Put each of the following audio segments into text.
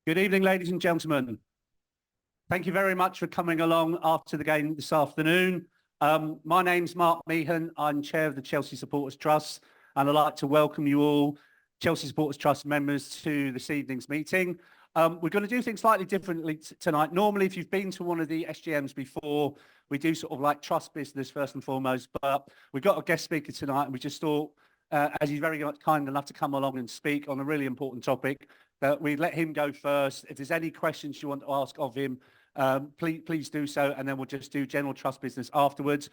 Good evening, ladies and gentlemen. Thank you very much for coming along after the game this afternoon. My name's Mark Meehan. I'm chair of the Chelsea Supporters Trust, and I'd like to welcome you all, Chelsea Supporters Trust members, to this evening's meeting. We're going to do things slightly differently tonight. Normally, if you've been to one of the SGMs before, we do sort of like trust business first and foremost, but we've got a guest speaker tonight, and we just thought, as he's very kind enough to come along and speak on a really important topic, that we let him go first. If there's any questions you want to ask of him, please do so, and then we'll just do general trust business afterwards.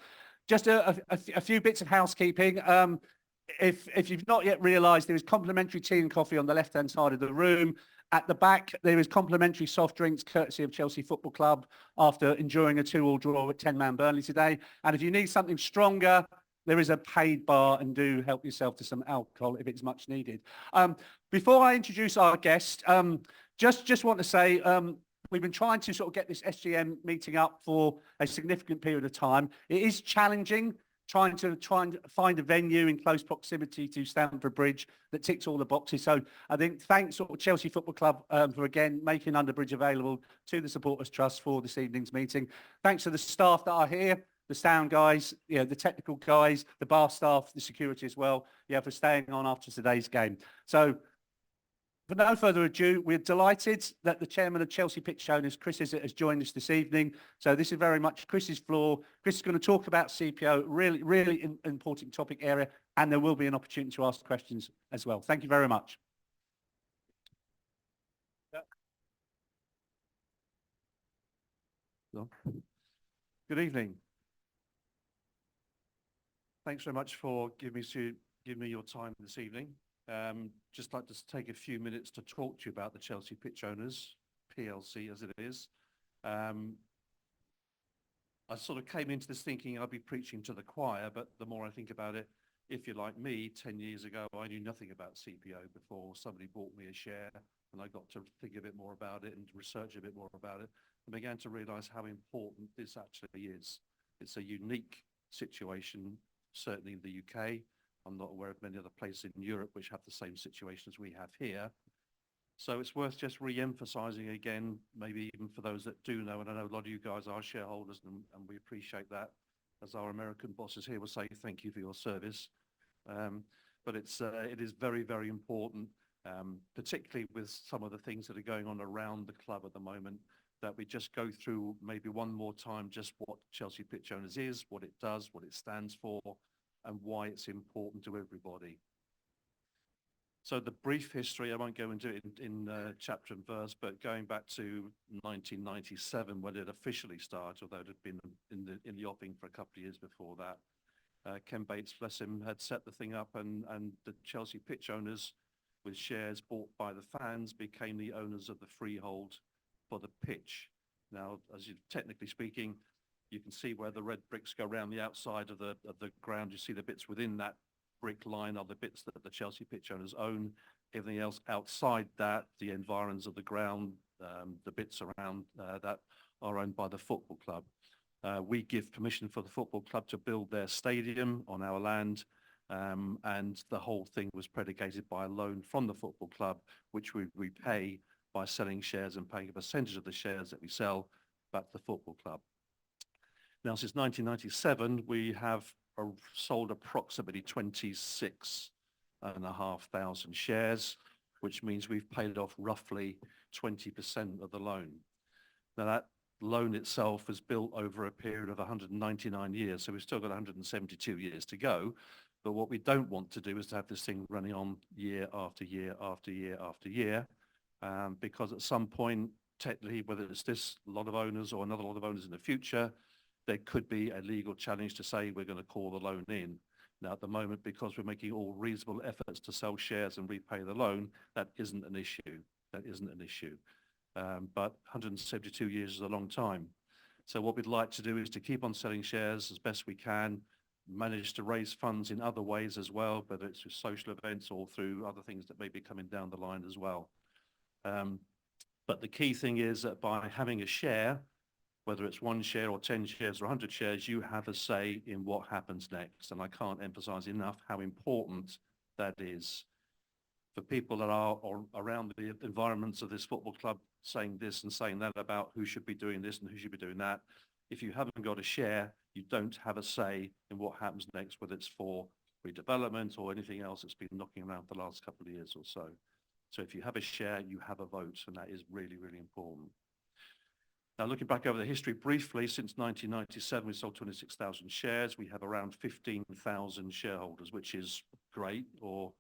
Just a few bits of housekeeping. If you've not yet realised, there is complimentary tea and coffee on the left-hand side of the room. At the back, there is complimentary soft drinks courtesy of Chelsea Football Club after enjoying a 2-2 draw at 10-man Burnley today. And if you need something stronger, there is a paid bar, and do help yourself to some alcohol if it's much needed. Before I introduce our guest, just want to say we've been trying to sort of get this SGM meeting up for a significant period of time. It is challenging trying to find a venue in close proximity to Stamford Bridge that ticks all the boxes. So I think thanks sort of Chelsea Football Club for again making Underbridge available to the Supporters Trust for this evening's meeting. Thanks to the staff that are here, the sound guys, the technical guys, the bar staff, the security as well, for staying on after today's game. So for no further ado, we're delighted that the chairman of Chelsea Pitch Owners, Chris Isitt, has joined us this evening. So this is very much Chris's floor. Chris is going to talk about CPO, really important topic area, and there will be an opportunity to ask questions as well. Thank you very much. Good evening. Thanks very much for giving me your time this evening. Just like to take a few minutes to talk to you about the Chelsea Pitch Owners, PLC as it is. I sort of came into this thinking I'd be preaching to the choir, but the more I think about it, if you're like me, 10 years ago, I knew nothing about CPO before somebody bought me a share, and I got to think a bit more about it and research a bit more about it, and began to realise how important this actually is. It's a unique situation, certainly in the UK. I'm not aware of many other places in Europe which have the same situation as we have here. So it's worth just re-emphasising again, maybe even for those that do know, and I know a lot of you guys are shareholders, and we appreciate that. As our American bosses here will say, thank you for your service. But it is very, very important, particularly with some of the things that are going on around the club at the moment, that we just go through maybe one more time just what Chelsea Pitch Owners is, what it does, what it stands for, and why it's important to everybody. So the brief history, I won't go into it in chapter and verse, but going back to 1997 when it officially started, although it had been in the offing for a couple of years before that. Ken Bates, bless him, had set the thing up, and the Chelsea Pitch Owners, with shares bought by the fans, became the owners of the freehold for the pitch. Now, as you technically speaking, you can see where the red bricks go around the outside of the ground. You see the bits within that brick line are the bits that the Chelsea Pitch Owners own. Everything else outside that, the environs of the ground, the bits around that are owned by the football club. We give permission for the football club to build their stadium on our land, and the whole thing was predicated by a loan from the football club, which we repay by selling shares and paying a percentage of the shares that we sell back to the football club. Now, since 1997, we have sold approximately 26,500 shares, which means we've paid off roughly 20% of the loan. Now, that loan itself was built over a period of 199 years, so we've still got 172 years to go. But what we don't want to do is to have this thing running on year after year after year after year, because at some point, technically, whether it's this lot of owners or another lot of owners in the future, there could be a legal challenge to say we're going to call the loan in. Now, at the moment, because we're making all reasonable efforts to sell shares and repay the loan, that isn't an issue. That isn't an issue. But 172 years is a long time. So what we'd like to do is to keep on selling shares as best we can, manage to raise funds in other ways as well, whether it's through social events or through other things that may be coming down the line as well. But the key thing is that by having a share, whether it's 1 share or 10 shares or 100 shares, you have a say in what happens next. And I can't emphasize enough how important that is. for people that are or around the environments of this football club saying this and saying that about who should be doing this and who should be doing that. If you haven't got a share, you don't have a say in what happens next, whether it's for redevelopment or anything else that's been knocking around for the last couple of years or so. So if you have a share, you have a vote, and that is really, really important. Now, looking back over the history briefly, since 1997, we sold 26,000 shares. We have around 15,000 shareholders, which is great, or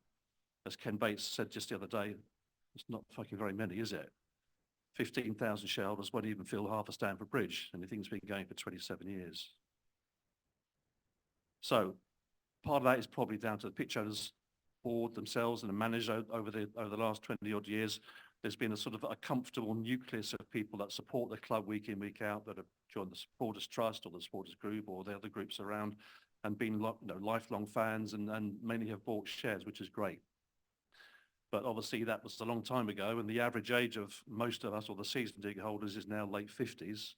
as Ken Bates said just the other day, it's not fucking very many, is it? 15,000 shareholders won't even fill half a Stamford Bridge, and the thing's been going for 27 years. So part of that is probably down to the pitch owners board themselves and the manager over the last 20 odd years. There's been a sort of a comfortable nucleus of people that support the club week in, week out, that have joined the Supporters Trust or the Supporters Group or the other groups around, and been lifelong fans, and many have bought shares, which is great. But obviously that was a long time ago, and the average age of most of us, or the season ticket holders, is now late 50s.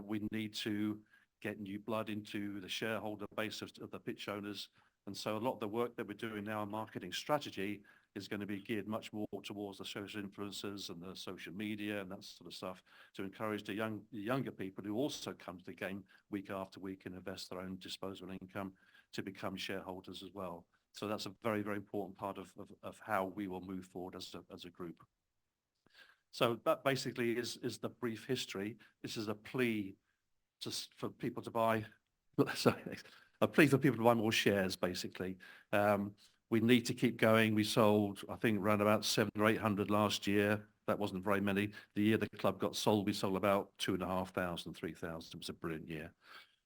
We need to get new blood into the shareholder base of the pitch owners. And so a lot of the work that we're doing now in marketing strategy is going to be geared much more towards the social influencers and the social media and that sort of stuff, to encourage the younger people who also come to the game week after week and invest their own disposable income to become shareholders as well. So that's a very, very important part of how we will move forward as a group. So that basically is the brief history. This is a plea for people to buy, sorry, a plea for people to buy more shares, basically. We need to keep going. We sold, I think, around about 700 or 800 last year. That wasn't very many. The year the club got sold, we sold about 2,500, 3,000. It was a brilliant year.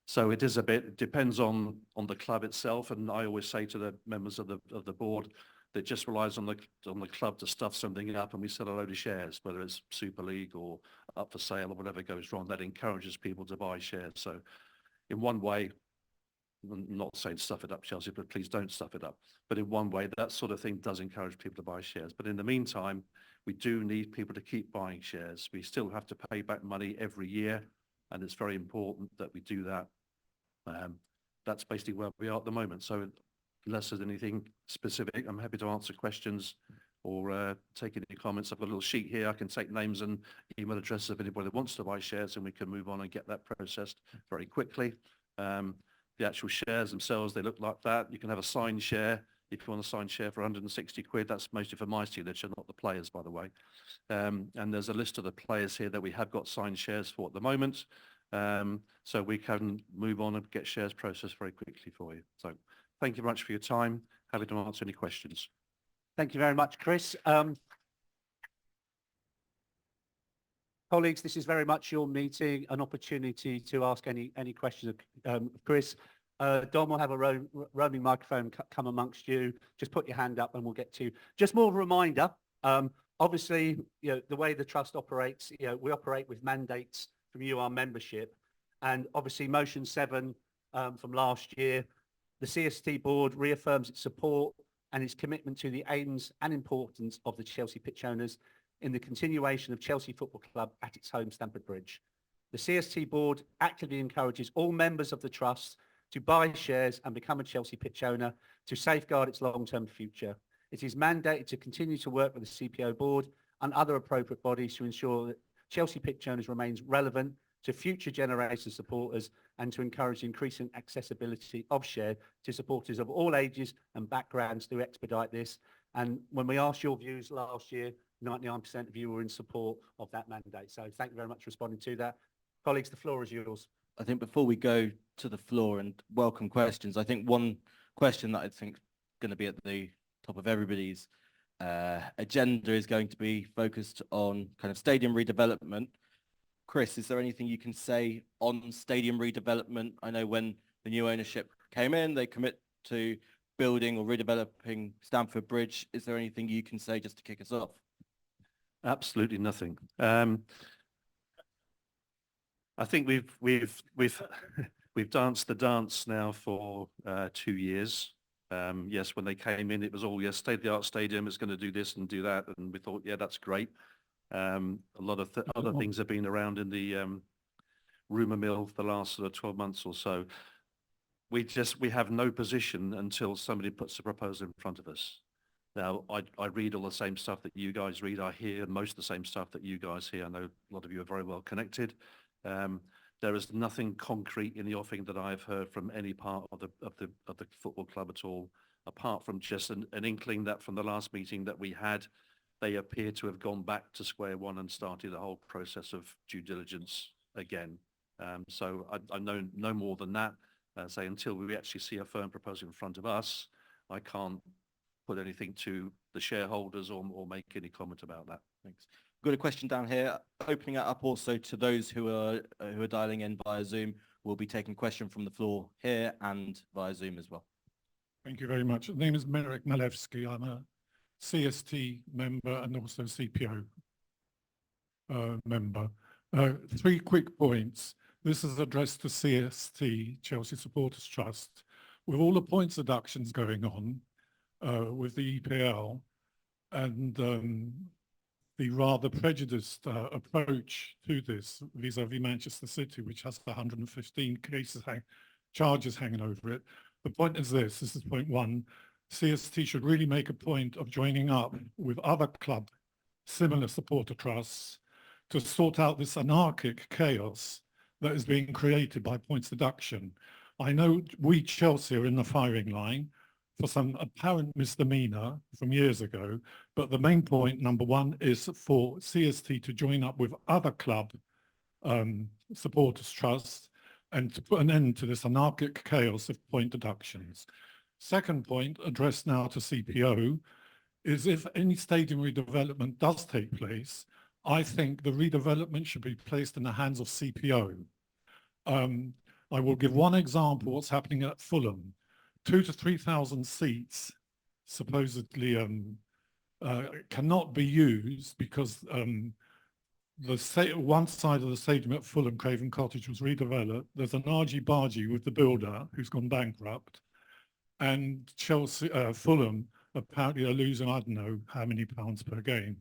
So it is it depends on the club itself. And I always say to the members of the board that it just relies on the club to stuff something up, and we sell a load of shares, whether it's Super League or up for sale or whatever goes wrong. That encourages people to buy shares. So in one way, I'm not saying stuff it up, Chelsea, but please don't stuff it up. But in one way, that sort of thing does encourage people to buy shares. But in the meantime, we do need people to keep buying shares. We still have to pay back money every year, and it's very important that we do that. That's basically where we are at the moment. So unless there's anything specific, I'm happy to answer questions or take any comments. I've got a little sheet here. I can take names and email addresses of anybody that wants to buy shares, and we can move on and get that processed very quickly. The actual shares themselves, they look like that. You can have a signed share. If you want a signed share for 160 quid, that's mostly for my signature, not the players, by the way. And there's a list of the players here that we have got signed shares for at the moment. So we can move on and get shares processed very quickly for you. So thank you very much for your time. Happy to answer any questions. Thank you very much, Chris. Colleagues, this is very much your meeting, an opportunity to ask any questions of Chris. Dom will have a roaming microphone come amongst you. Just put your hand up and we'll get to you. Just more of a reminder, obviously, the way the trust operates, we operate with mandates from you, our membership, and obviously motion 7 from last year, the CST board reaffirms its support and its commitment to the aims and importance of the Chelsea pitch owners in the continuation of Chelsea Football Club at its home Stamford Bridge. The CST board actively encourages all members of the trust to buy shares and become a Chelsea pitch owner to safeguard its long-term future. It is mandated to continue to work with the CPO board and other appropriate bodies to ensure that Chelsea pitch owners remains relevant to future generations of supporters and to encourage increasing accessibility of share to supporters of all ages and backgrounds to expedite this. And when we asked your views last year, 99% of you were in support of that mandate. So thank you very much for responding to that. Colleagues, the floor is yours. I think before we go to the floor and welcome questions, I think one question that I think is going to be at the top of everybody's agenda is going to be focused on kind of stadium redevelopment. Chris, is there anything you can say on stadium redevelopment? I know when the new ownership came in, they commit to building or redeveloping Stamford Bridge. Is there anything you can say just to kick us off? Absolutely nothing. I think we've danced the dance now for 2 years. Yes, when they came in, it was all, yes, state-of-the-art stadium, it's going to do this and do that. And we thought, yeah, that's great. A lot of other things have been around in the rumour mill for the last sort of 12 months or so. We have no position until somebody puts a proposal in front of us. Now, I read all the same stuff that you guys read. I hear most of the same stuff that you guys hear. I know a lot of you are very well connected. There is nothing concrete in the offing that I've heard from any part of the football club at all, apart from just an inkling that from the last meeting that we had, they appear to have gone back to square one and started the whole process of due diligence again. So I know no more than that. Say until we actually see a firm proposal in front of us, I can't put anything to the shareholders or make any comment about that. Thanks. Got a question down here. Opening it up also to those who are dialing in via Zoom. We'll be taking question from the floor here and via Zoom as well. Thank you very much. The name is Merrick Malevsky. I'm a CST member and also CPO member. 3 quick points. This is addressed to CST, Chelsea Supporters Trust. With all the points deductions going on with the EPL and the rather prejudiced approach to this vis-a-vis Manchester City, which has 115 charges hanging over it. The point is this is point 1. CST should really make a point of joining up with other similar supporter trusts to sort out this anarchic chaos that is being created by points deduction. I know we Chelsea are in the firing line for some apparent misdemeanor from years ago, but the main point, number 1, is for CST to join up with other club supporters trusts and to put an end to this anarchic chaos of point deductions. Second point, addressed now to CPO, is if any stadium redevelopment does take place, I think the redevelopment should be placed in the hands of CPO. I will give one example what's happening at Fulham. 2,000 to 3,000 seats supposedly cannot be used because one side of the stadium at Fulham, Craven Cottage, was redeveloped. There's an argy-bargy with the builder who's gone bankrupt, and Fulham apparently are losing, I don't know how many pounds per game.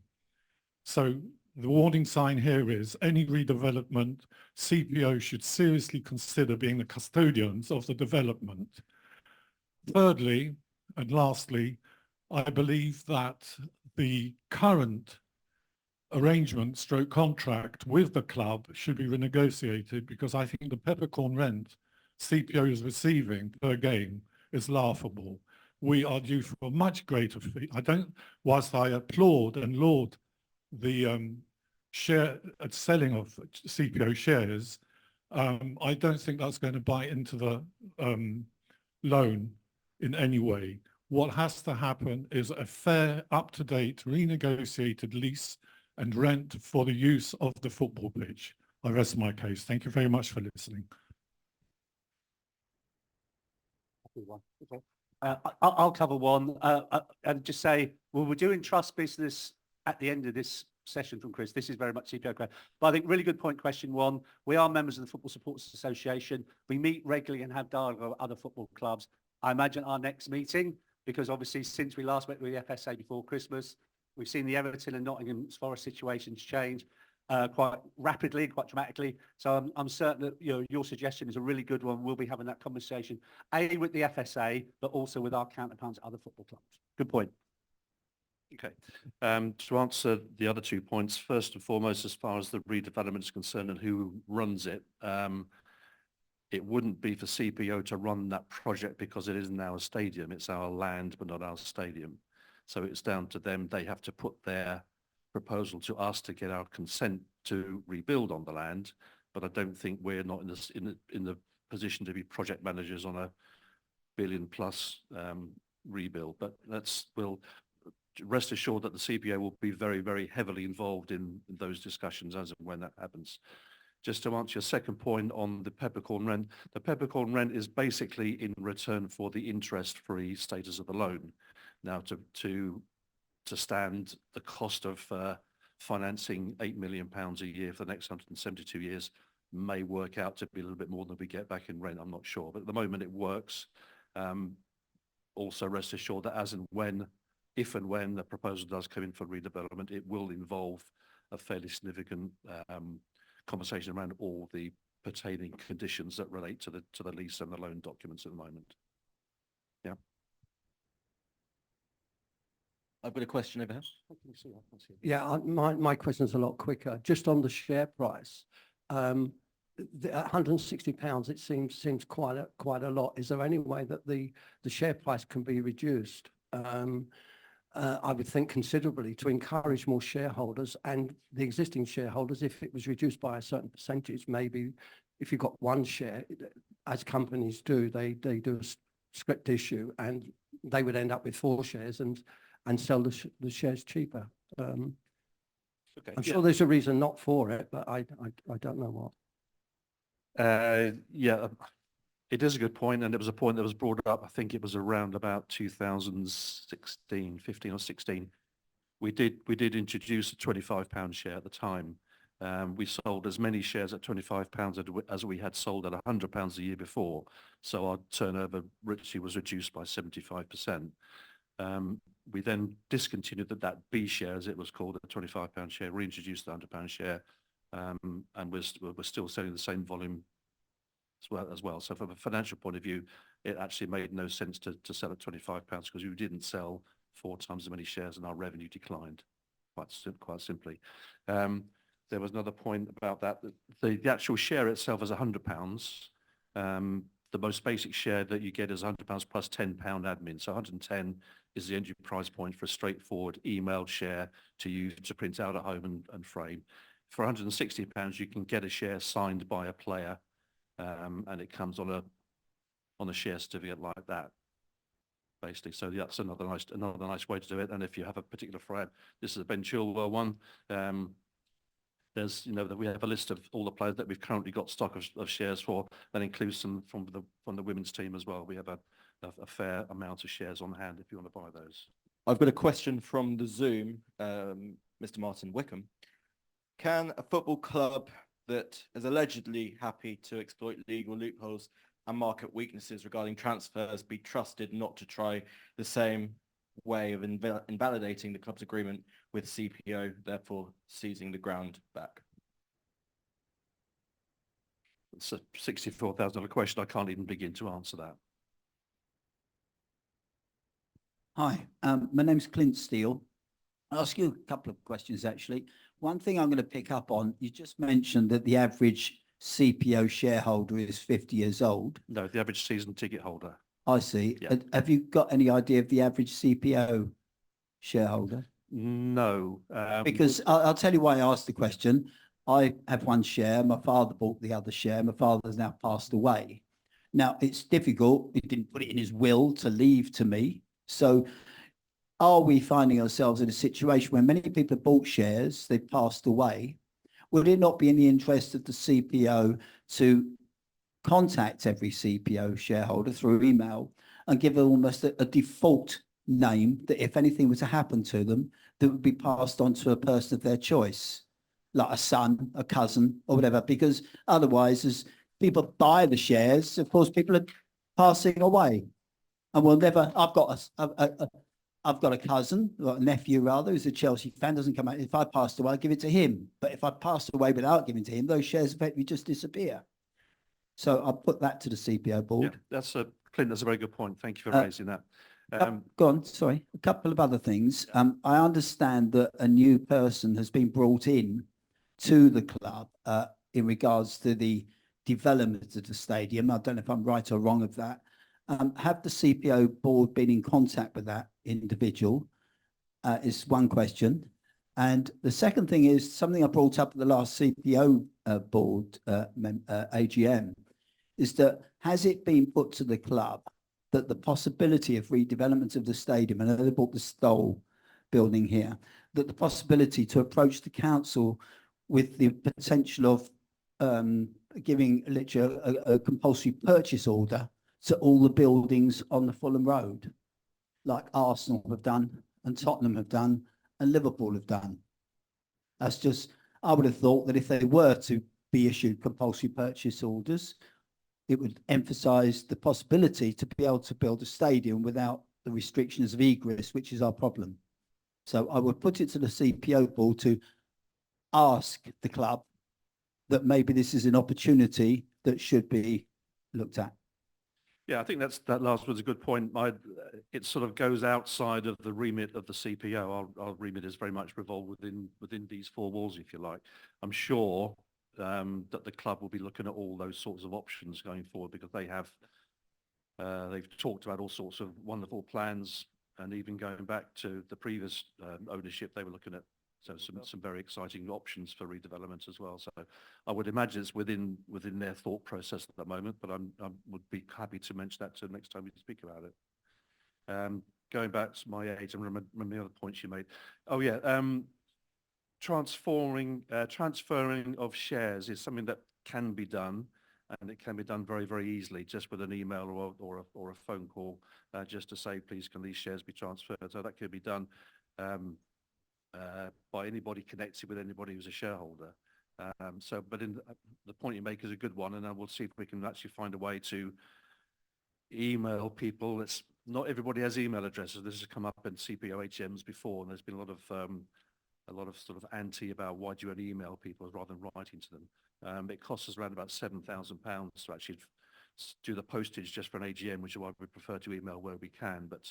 So the warning sign here is any redevelopment, CPO should seriously consider being the custodians of the development. Thirdly, and lastly, I believe that the current arrangement stroke contract with the club should be renegotiated because I think the peppercorn rent CPO is receiving per game is laughable. We are due for a much greater fee. Whilst I applaud and laud the selling of CPO shares, I don't think that's going to bite into the loan in any way. What has to happen is a fair, up-to-date, renegotiated lease and rent for the use of the football pitch. I rest my case. Thank you very much for listening. I'll cover one and just say, well, we're doing trust business at the end of this session from Chris. This is very much CPO. But I think really good point, question 1. We are members of the Football Supporters Association. We meet regularly and have dialogue with other football clubs. I imagine our next meeting, because obviously since we last met with the FSA before Christmas, we've seen the Everton and Nottingham Forest situations change quite rapidly, quite dramatically. So I'm certain that your suggestion is a really good one. We'll be having that conversation, A, with the FSA, but also with our counterparts at other football clubs. Good point. Okay. To answer the other 2 points, first and foremost, as far as the redevelopment is concerned and who runs it, it wouldn't be for CPO to run that project because it isn't our stadium. It's our land, but not our stadium. So it's down to them. They have to put their proposal to us to get our consent to rebuild on the land. But I don't think we're not in the position to be project managers on a billion plus rebuild. But we'll rest assured that the CPO will be very, very heavily involved in those discussions as and when that happens. Just to answer your second point on the peppercorn rent, the peppercorn rent is basically in return for the interest-free status of the loan. Now, to stand the cost of financing £8 million a year for the next 172 years may work out to be a little bit more than we get back in rent. I'm not sure, but at the moment it works. Also, rest assured that if and when the proposal does come in for redevelopment, it will involve a fairly significant conversation around all the pertaining conditions that relate to the lease and the loan documents at the moment. Yeah. I've got a question over here. Yeah, my question's a lot quicker. Just on the share price, the £160, it seems quite a lot. Is there any way that the share price can be reduced? I would think considerably to encourage more shareholders and the existing shareholders. If it was reduced by a certain percentage, maybe if you've got one share, as companies do, they do a script issue, and they would end up with 4 shares and sell the shares cheaper. Okay. I'm sure there's a reason not for it, but I don't know what. Yeah, it is a good point, and it was a point that was brought up. I think it was around about 2016, 15 or 16. We did introduce a £25 share at the time. We sold as many shares at £25 as we had sold at £100 a year before. So our turnover richly was reduced by 75%. We then discontinued that B share, as it was called, a £25 share, reintroduced the £100 share, and we're still selling the same volume as well. So from a financial point of view, it actually made no sense to sell at £25 because we didn't sell 4 times as many shares and our revenue declined, quite simply. There was another point about that the actual share itself is £100. The most basic share that you get is £100 plus £10 admin. So 110 is the entry price point for a straightforward email share to use to print out at home and frame. For £160, you can get a share signed by a player, and it comes on a share certificate like that, basically. So that's another nice way to do it. And if you have a particular friend, this is a Ben Chilwell one. There's, we have a list of all the players that we've currently got stock of shares for. That includes some from the women's team as well. We have a fair amount of shares on hand if you want to buy those. I've got a question from the Zoom, Mr. Martin Wickham. Can a football club that is allegedly happy to exploit legal loopholes and market weaknesses regarding transfers be trusted not to try the same way of invalidating the club's agreement with CPO, therefore seizing the ground back? It's a £64,000 question. I can't even begin to answer that. Hi, my name's Clint Steele. I'll ask you a couple of questions, actually. One thing I'm going to pick up on, you just mentioned that the average CPO shareholder is 50 years old. No, the average season ticket holder. I see. Yeah. Have you got any idea of the average CPO shareholder? No. Because I'll tell you why I asked the question. I have one share. My father bought the other share. My father's now passed away. Now, it's difficult. He didn't put it in his will to leave to me. So are we finding ourselves in a situation where many people have bought shares, they've passed away? Would it not be in the interest of the CPO to contact every CPO shareholder through email and give them almost a default name that if anything were to happen to them, that would be passed on to a person of their choice, like a son, a cousin, or whatever? Because otherwise, as people buy the shares, of course, people are passing away. And we'll never, I've got a cousin, or a nephew rather, who's a Chelsea fan, doesn't come out. If I passed away, I'd give it to him. But if I passed away without giving to him, those shares effectively just disappear. So I'll put that to the CPO board. Yeah, Clint, that's a very good point. Thank you for raising that. Go on, sorry. A couple of other things. I understand that a new person has been brought in to the club in regards to the development of the stadium. I don't know if I'm right or wrong of that. Have the CPO board been in contact with that individual? Is one question. And the second thing is something I brought up at the last CPO board AGM, is that has it been put to the club that the possibility of redevelopment of the stadium, and they bought the Stoll building here, that the possibility to approach the council with the potential of giving literally a compulsory purchase order to all the buildings on the Fulham Road, like Arsenal have done and Tottenham have done and Liverpool have done? That's just, I would have thought that if they were to be issued compulsory purchase orders, it would emphasise the possibility to be able to build a stadium without the restrictions of egress, which is our problem. So I would put it to the CPO board to ask the club that maybe this is an opportunity that should be looked at. Yeah, I think that last was a good point. It sort of goes outside of the remit of the CPO. Our remit is very much revolved within these four walls, if you like. I'm sure that the club will be looking at all those sorts of options going forward because they've talked about all sorts of wonderful plans, and even going back to the previous ownership, they were looking at some very exciting options for redevelopment as well. So I would imagine it's within their thought process at the moment, but I would be happy to mention that to the next time we speak about it. Going back to my age, and remember the other points you made. Oh yeah, transferring of shares is something that can be done, and it can be done very, very easily, just with an email or a phone call, just to say, please, can these shares be transferred? So that could be done by anybody connected with anybody who's a shareholder. But the point you make is a good one, and we'll see if we can actually find a way to email people. It's not everybody has email addresses. This has come up in CPOHMs before, and there's been a lot of sort of anti about why do you only email people rather than writing to them. It costs us around about £7,000 to actually do the postage just for an AGM, which is why we prefer to email where we can. But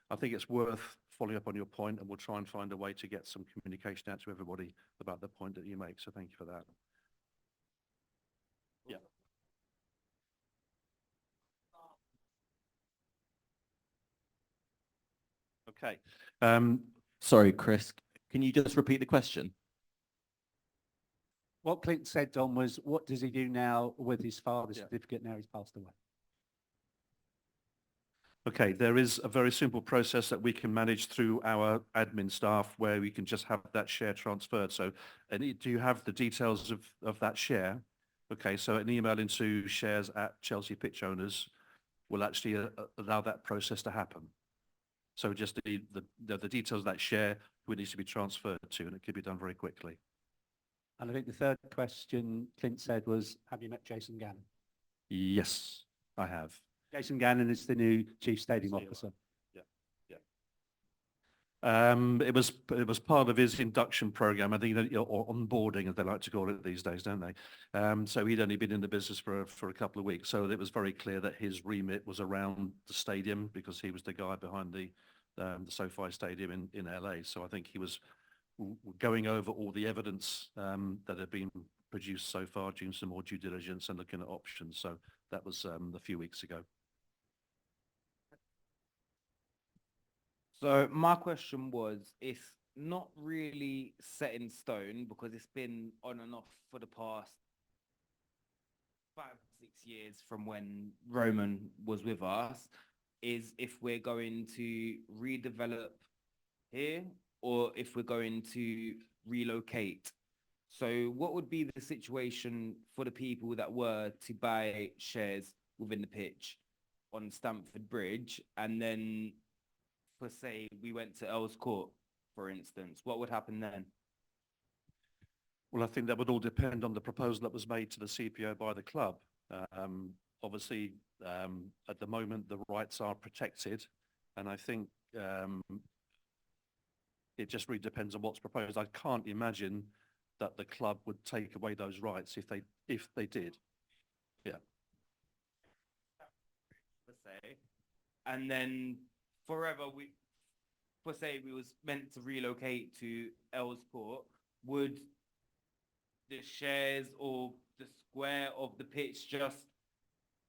I think it's worth following up on your point, and we'll try and find a way to get some communication out to everybody about the point that you make. So thank you for that. Yeah. Okay. Sorry, Chris, can you just repeat the question? What Clint said, Don, was what does he do now with his father's certificate now he's passed away? Okay, there is a very simple process that we can manage through our admin staff where we can just have that share transferred. So do you have the details of that share? Okay, so an email into shares@Chelsea Pitch Owners will actually allow that process to happen. So just the details of that share will need to be transferred to, and it can be done very quickly. And I think the third question Clint said was, have you met Jason Gannon? Yes, I have. Jason Gannon is the new Chief Stadium Officer. It was part of his induction program, I think, or onboarding, as they like to call it these days, don't they? So he'd only been in the business for a couple of weeks. So it was very clear that his remit was around the stadium because he was the guy behind the SoFi Stadium in LA. So I think he was going over all the evidence that had been produced so far, doing some more due diligence and looking at options. So that was a few weeks ago. So my question was, it's not really set in stone because it's been on and off for the past 5 or 6 years from when Roman was with us, is if we're going to redevelop here or if we're going to relocate. So what would be the situation for the people that were to buy shares within the pitch on Stamford Bridge, and then for say we went to Earls Court, for instance, what would happen then? Well, I think that would all depend on the proposal that was made to the CPO by the club. Obviously, at the moment, the rights are protected, and I think it just really depends on what's proposed. I can't imagine that the club would take away those rights if they did. Yeah. Say, and then forever say we was meant to relocate to Earls Court, would the shares or the square of the pitch just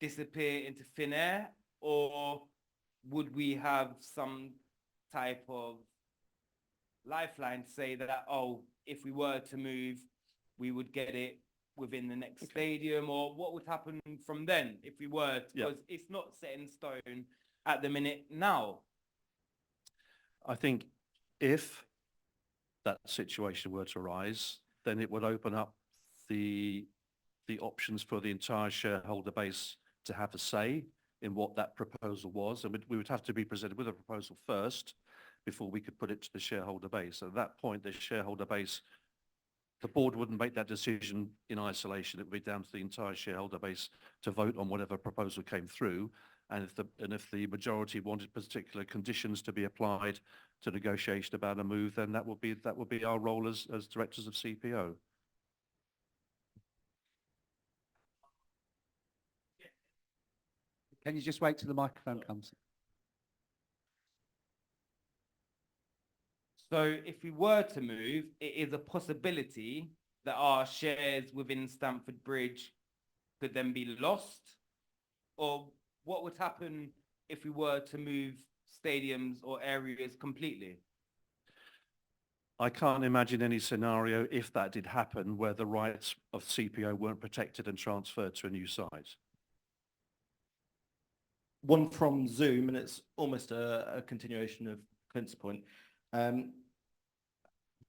disappear into thin air, or would we have some type of lifeline to say that, oh, if we were to move, we would get it within the next stadium, or what would happen from then if we were, because it's not set in stone at the minute now? I think if that situation were to arise, then it would open up the options for the entire shareholder base to have a say in what that proposal was, and we would have to be presented with a proposal first before we could put it to the shareholder base. At that point, the shareholder base, the board wouldn't make that decision in isolation. It would be down to the entire shareholder base to vote on whatever proposal came through. And if the majority wanted particular conditions to be applied to negotiation about a move, then that would be our role as directors of CPO. Can you just wait till the microphone comes? So if we were to move, it is a possibility that our shares within Stamford Bridge could then be lost? Or what would happen if we were to move stadiums or areas completely? I can't imagine any scenario, if that did happen, where the rights of CPO weren't protected and transferred to a new site. One from Zoom, and it's almost a continuation of Clint's point.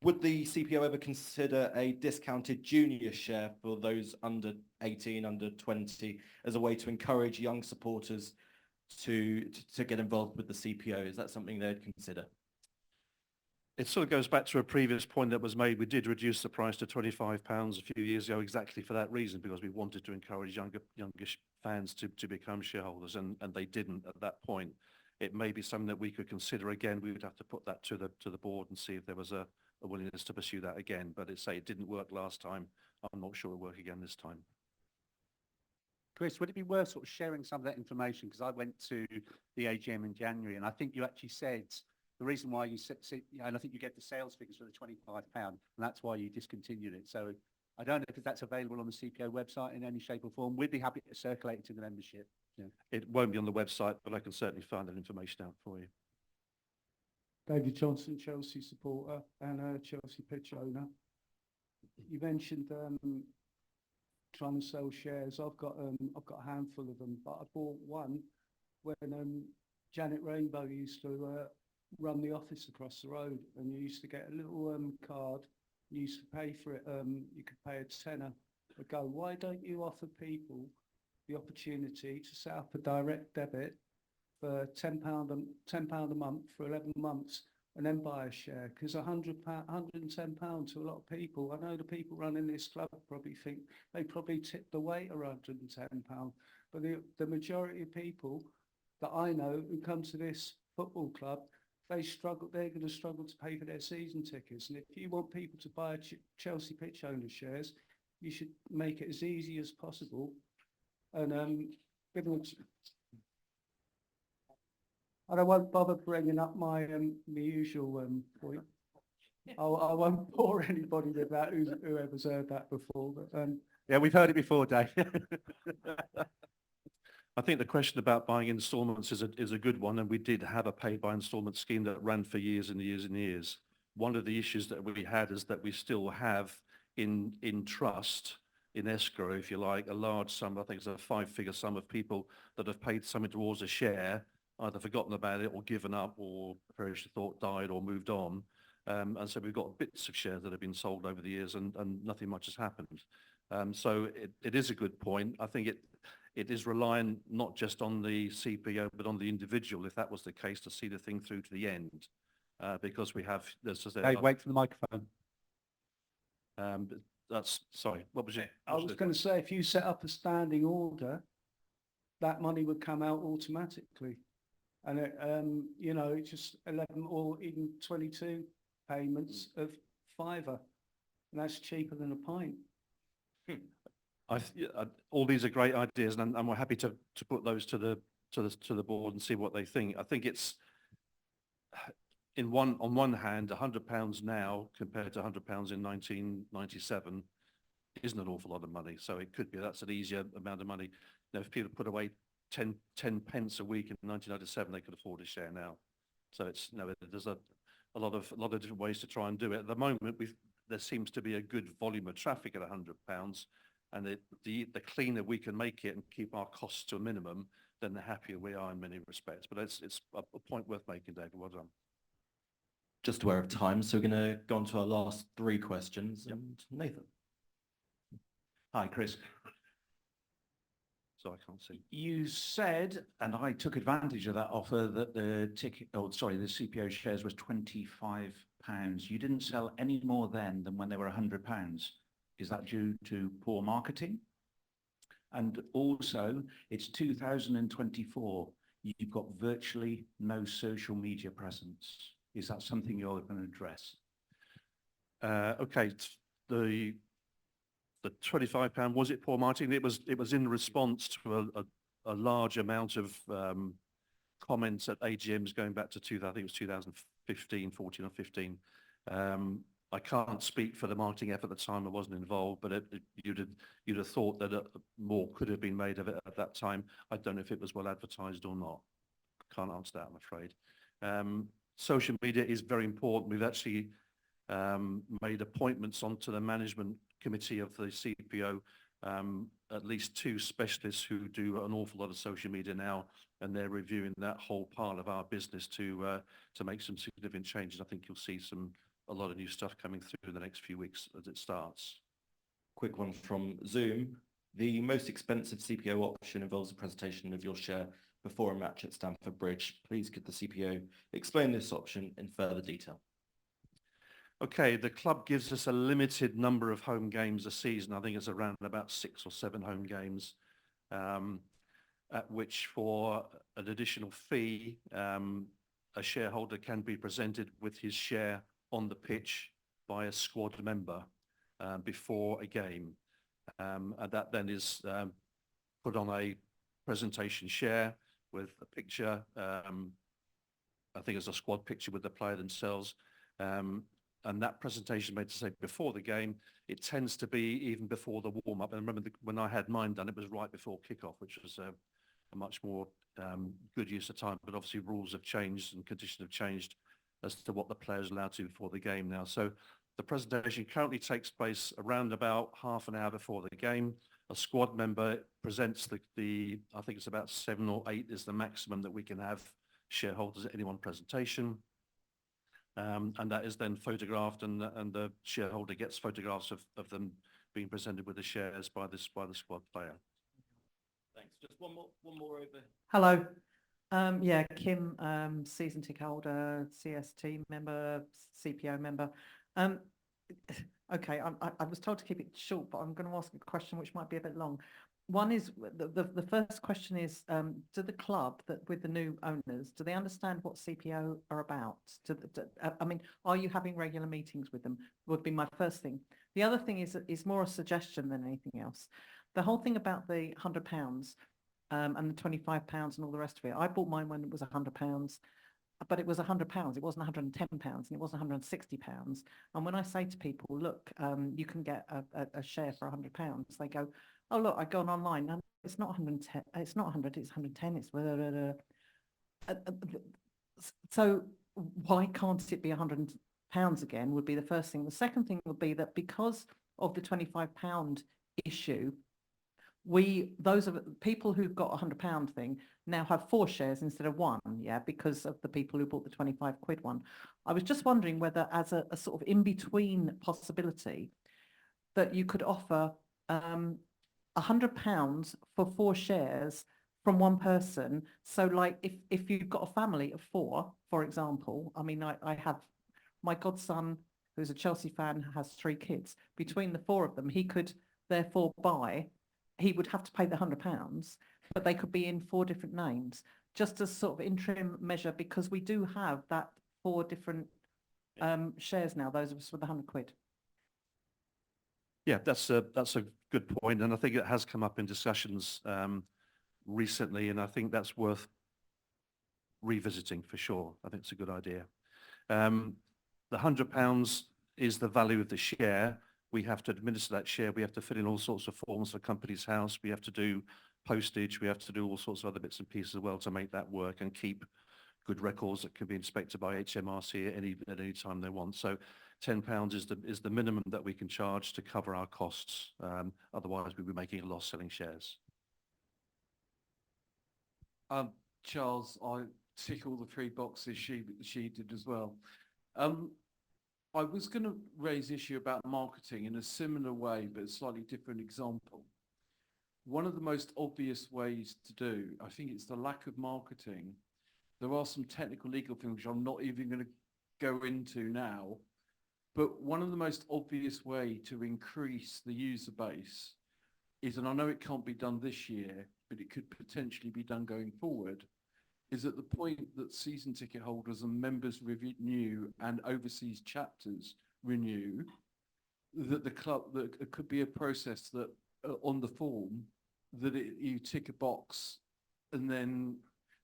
Would the CPO ever consider a discounted junior share for those under 18, under 20, as a way to encourage young supporters to get involved with the CPO? Is that something they'd consider? It sort of goes back to a previous point that was made. We did reduce the price to £25 a few years ago exactly for that reason, because we wanted to encourage younger fans to become shareholders, and they didn't at that point. It may be something that we could consider again. We would have to put that to the board and see if there was a willingness to pursue that again. But it didn't work last time. I'm not sure it'll work again this time. Chris, would it be worth sort of sharing some of that information? Because I went to the AGM in January, and I think you actually said the reason why you said, and I think you gave the sales figures for the £25, and that's why you discontinued it. So I don't know if that's available on the CPO website in any shape or form. We'd be happy to circulate it to the membership. Yeah. It won't be on the website, but I can certainly find that information out for you. David Johnson, Chelsea supporter and a Chelsea pitch owner. You mentioned trying to sell shares. I've got a handful of them, but I bought one when Janet Rainbow used to run the office across the road, and you used to get a little card. You used to pay for it. You could pay a tenner a go. Why don't you offer people the opportunity to set up a direct debit for £10 a month for 11 months and then buy a share? Because £110 to a lot of people, I know the people running this club probably think they probably tip the weight around £110, but the majority of people that I know who come to this football club, they're going to struggle to pay for their season tickets. And if you want people to buy Chelsea pitch owner shares, you should make it as easy as possible. And I won't bother bringing up my usual point. I won't bore anybody with that whoever's heard that before. But Yeah, we've heard it before, Dave. I think the question about buying instalments is a good one, and we did have a pay by instalment scheme that ran for years and years and years. One of the issues that we had is that we still have in trust, in escrow, if you like, a large sum. I think it's a 5-figure sum of people that have paid something towards a share, either forgotten about it or given up, or perished thought, died or moved on. And so we've got bits of shares that have been sold over the years, and nothing much has happened. So it is a good point. I think it is relying not just on the CPO, but on the individual, if that was the case, to see the thing through to the end. Because we have, Dave, wait for the microphone. Sorry, what was it? I was going to say, if you set up a standing order, that money would come out automatically. And it's just 11 or even 22 payments of £5, and that's cheaper than a pint. All these are great ideas, and we're happy to put those to the board and see what they think. I think it's on one hand, £100 now compared to £100 in 1997 isn't an awful lot of money. So it could be that's an easier amount of money. Now, if people put away 10 pence a week in 1997, they could afford a share now. So there's a lot of different ways to try and do it. At the moment, there seems to be a good volume of traffic at £100. And the cleaner we can make it and keep our costs to a minimum, then the happier we are in many respects. But it's a point worth making, David. Well done. Just aware of time, so we're going to go on to our last 3 questions. Yep. And Nathan. Hi, Chris. So I can't see. You said, and I took advantage of that offer, that the CPO shares was £25. You didn't sell any more then than when they were £100. Is that due to poor marketing? And also, it's 2024. You've got virtually no social media presence. Is that something you're going to address? Okay, the £25, was it poor marketing? It was in response to a large amount of comments at AGMs going back to I think it was 2015, 14 or 15. I can't speak for the marketing effort at the time. I wasn't involved, but you'd have thought that more could have been made of it at that time. I don't know if it was well advertised or not. Can't answer that, I'm afraid. Social media is very important. We've actually made appointments onto the management committee of the CPO, at least 2 specialists who do an awful lot of social media now, and they're reviewing that whole part of our business to make some significant changes. I think you'll see a lot of new stuff coming through in the next few weeks as it starts. Quick one from Zoom. The most expensive CPO option involves a presentation of your share before a match at Stamford Bridge. Please could the CPO explain this option in further detail? Okay, the club gives us a limited number of home games a season. I think it's around about 6 or 7 home games, at which for an additional fee, a shareholder can be presented with his share on the pitch by a squad member before a game. And that then is put on a presentation share with a picture. I think it's a squad picture with the player themselves. And that presentation made to say before the game, it tends to be even before the warm-up. And I remember when I had mine done, it was right before kickoff, which was a much more good use of time. But obviously rules have changed and conditions have changed as to what the players are allowed to before the game now. So the presentation currently takes place around about half an hour before the game. A squad member presents the I think it's about 7 or 8 is the maximum that we can have shareholders at any one presentation. And that is then photographed, and the shareholder gets photographs of them being presented with the shares by the squad player. Thanks. Just one more over. Hello. Yeah, Kim, season ticket holder, CST member, CPO member. Okay, I was told to keep it short, but I'm going to ask a question which might be a bit long. One is, the first question is, do the club, that with the new owners, do they understand what CPO are about? I mean, are you having regular meetings with them? Would be my first thing. The other thing is more a suggestion than anything else. The whole thing about the £100 and the £25 and all the rest of it. I bought mine when it was £100, but it was £100. It wasn't £110 and it wasn't £160. And when I say to people, look, you can get a share for £100, they go, oh, look, I've gone online. No, it's not 110. It's not 100. It's 110. It's blah, blah, blah. So why can't it be £100 again? Would be the first thing. The second thing would be that because of the £25 issue, those are people who've got £100 thing now have 4 shares instead of 1, yeah, because of the people who bought the 25 quid one. I was just wondering whether, as a sort of in-between possibility, that you could offer £100 for 4 shares from one person. So like if you've got a family of 4, for example, I mean, I have my godson, who's a Chelsea fan, has 3 kids. Between the 4 of them, he could therefore he would have to pay the £100, but they could be in 4 different names, just as sort of interim measure, because we do have that 4 different shares now, those of us with the 100 quid. Yeah, that's a good point, and I think it has come up in discussions recently, and I think that's worth revisiting for sure. I think it's a good idea. The £100 is the value of the share. We have to administer that share. We have to fill in all sorts of forms for Companies House. We have to do postage. We have to do all sorts of other bits and pieces as well to make that work and keep good records that can be inspected by HMRC at any time they want. So £10 is the minimum that we can charge to cover our costs. Otherwise, we'd be making a loss selling shares. Charles, I tick all the 3 boxes she did as well. I was going to raise issue about marketing in a similar way, but a slightly different example. One of the most obvious ways to do, I think it's the lack of marketing. There are some technical legal things which I'm not even going to go into now, but one of the most obvious way to increase the user base is, and I know it can't be done this year, but it could potentially be done going forward, is at the point that season ticket holders and members renew and overseas chapters renew, that the club, that it could be a process that on the form that you tick a box and then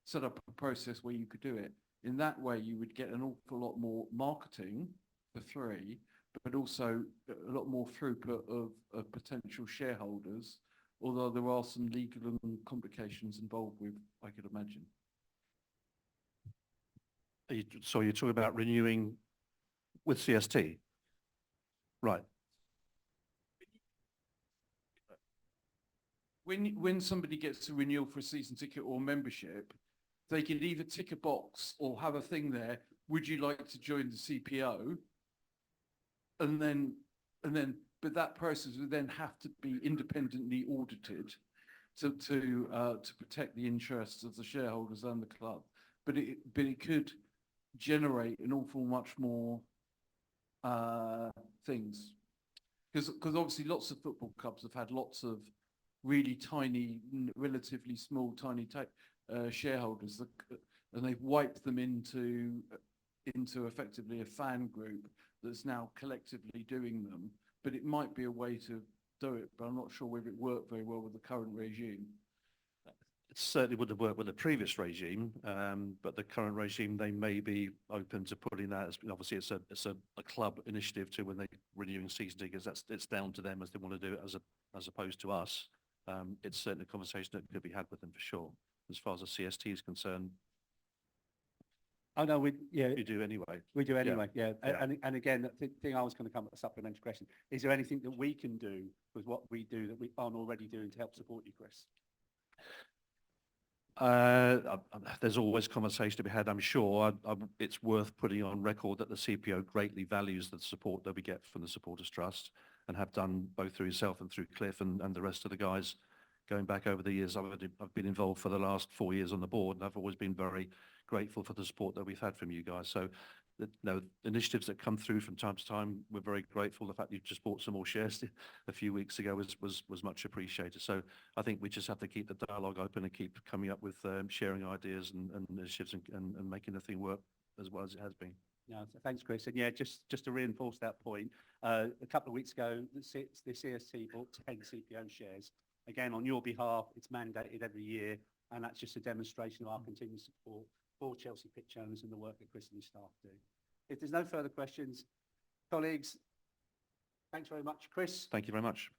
set up a process where you could do it. In that way, you would get an awful lot more marketing for free, but also a lot more throughput of potential shareholders, although there are some legal and complications involved with, I could imagine. So you're talking about renewing with CST? Right. When somebody gets a renewal for a season ticket or membership, they can either tick a box or have a thing there, would you like to join the CPO? And then, but that process would then have to be independently audited to protect the interests of the shareholders and the club. But it could generate an awful much more things. Because obviously lots of football clubs have had lots of really tiny, relatively small, tiny shareholders, and they've wiped them into effectively a fan group that's now collectively doing them. But it might be a way to do it, but I'm not sure whether it worked very well with the current regime. It certainly would have worked with the previous regime, but the current regime, they may be open to putting that as, obviously it's a club initiative too, when they're renewing season tickets. It's down to them as they want to do it as opposed to us. It's certainly a conversation that could be had with them for sure. As far as the CST is concerned, I know we do anyway. We do anyway, yeah. Yeah. And again, the thing I was going to come with a supplementary question. Is there anything that we can do with what we do that we aren't already doing to help support you, Chris? There's always conversation to be had, I'm sure. It's worth putting on record that the CPO greatly values the support that we get from the Supporters Trust, and have done both through yourself and through Cliff and the rest of the guys going back over the years. I've been involved for the last 4 years on the board, and I've always been very grateful for the support that we've had from you guys. So the initiatives that come through from time to time, we're very grateful. The fact you just bought some more shares a few weeks ago was much appreciated. So I think we just have to keep the dialogue open and keep coming up with sharing ideas and initiatives and making the thing work as well as it has been. No, thanks, Chris. And yeah, just to reinforce that point, a couple of weeks ago, the CST bought 10 CPO shares. Again, on your behalf, it's mandated every year, and that's just a demonstration of our continued support for Chelsea pitch owners and the work that Chris and his staff do. If there's no further questions, colleagues, thanks very much, Chris. Thank you very much.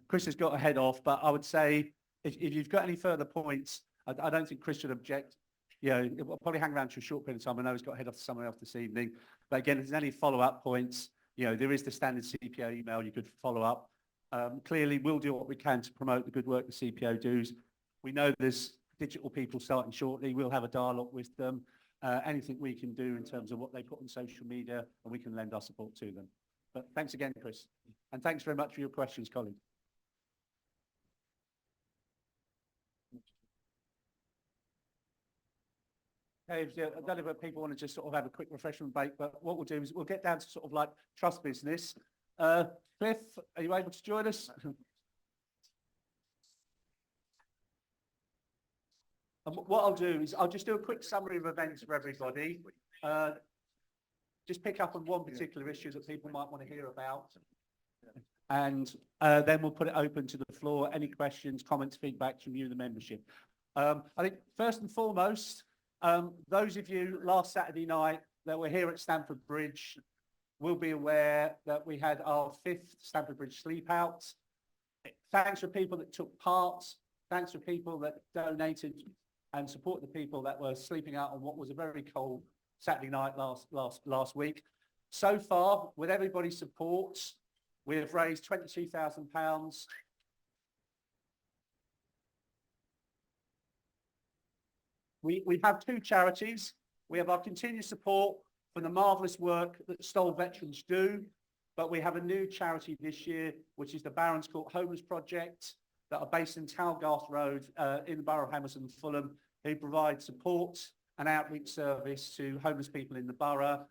Chris has got to head off, but I would say if you've got any further points, I don't think Chris should object. You know, we'll probably hang around for a short period of time. I know he's got to head off to somewhere else this evening. But again, if there's any follow-up points, you know, there is the standard CPO email you could follow up. Clearly, we'll do what we can to promote the good work the CPO does. We know there's digital people starting shortly. We'll have a dialogue with them. Anything we can do in terms of what they put on social media, and we can lend our support to them. But thanks again, Chris. And thanks very much for your questions, colleagues. I don't know if people want to just sort of have a quick refreshment break, but what we'll do is we'll get down to sort of like trust business. Cliff, are you able to join us? And what I'll do is I'll just do a quick summary of events for everybody. Just pick up on one particular issue that people might want to hear about. And then we'll put it open to the floor. Any questions, comments, feedback from you, the membership. I think first and foremost, those of you last Saturday night that were here at Stamford Bridge will be aware that we had our 5th Stamford Bridge sleep out. Thanks for people that took part. Thanks for people that donated and support the people that were sleeping out on what was a very cold Saturday night last week. So far, with everybody's support, we have raised £22,000. We have 2 charities. We have our continued support for the marvellous work that Stoll veterans do, but we have a new charity this year, which is the Barons Court Homeless Project, that are based in Talgarth Road in the Borough of Hammersmith and Fulham, who provide support and outreach service to homeless people in the borough.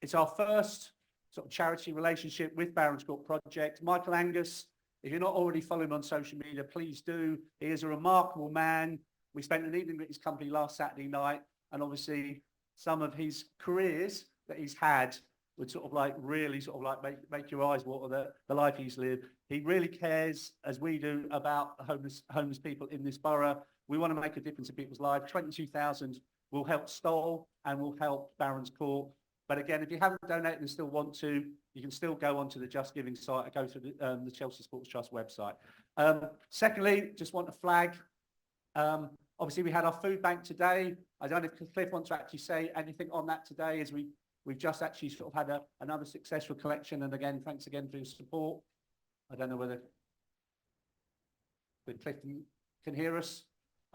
It's our first sort of charity relationship with Barons Court Project. Michael Angus, if you're not already following him on social media, please do. He is a remarkable man. We spent an evening at his company last Saturday night, and obviously some of his careers that he's had would sort of like really sort of like make your eyes water, the life he's lived. He really cares, as we do, about homeless people in this borough. We want to make a difference in people's lives. 22,000 will help Stoll and will help Barron's Court. But again, if you haven't donated and still want to, you can still go onto the Just Giving site and go to the Chelsea Sports Trust website. Secondly, just want to flag, obviously we had our food bank today. I don't know if Cliff wants to actually say anything on that today, as we've just actually sort of had another successful collection. And again, thanks again for your support. I don't know whether Cliff can hear us.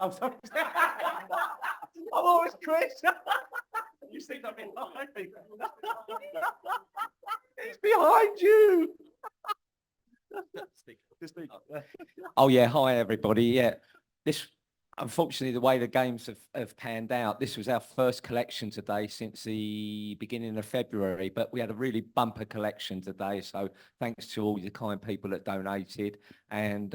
Oh, sorry. Oh, it's Chris. You think I'm behind me? It's behind you. Speak. Oh yeah, hi everybody. Yeah, this unfortunately the way the games have panned out, this was our first collection today since the beginning of February, but we had a really bumper collection today. So thanks to all the kind people that donated, and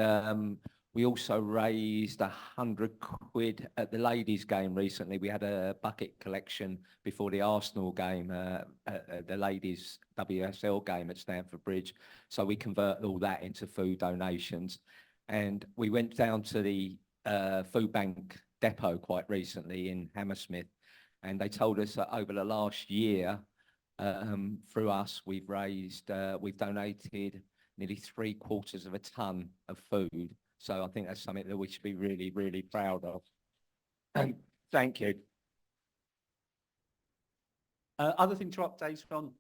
we also raised 100 quid at the ladies' game recently. We had a bucket collection before the Arsenal game, the ladies' WSL game at Stamford Bridge. So we converted all that into food donations. And we went down to the food bank depot quite recently in Hammersmith. And they told us that over the last year, through us, we've donated nearly 3/4 of a tonne of food. So I think that's something that we should be really, really proud of. Thank you. Other thing to update on,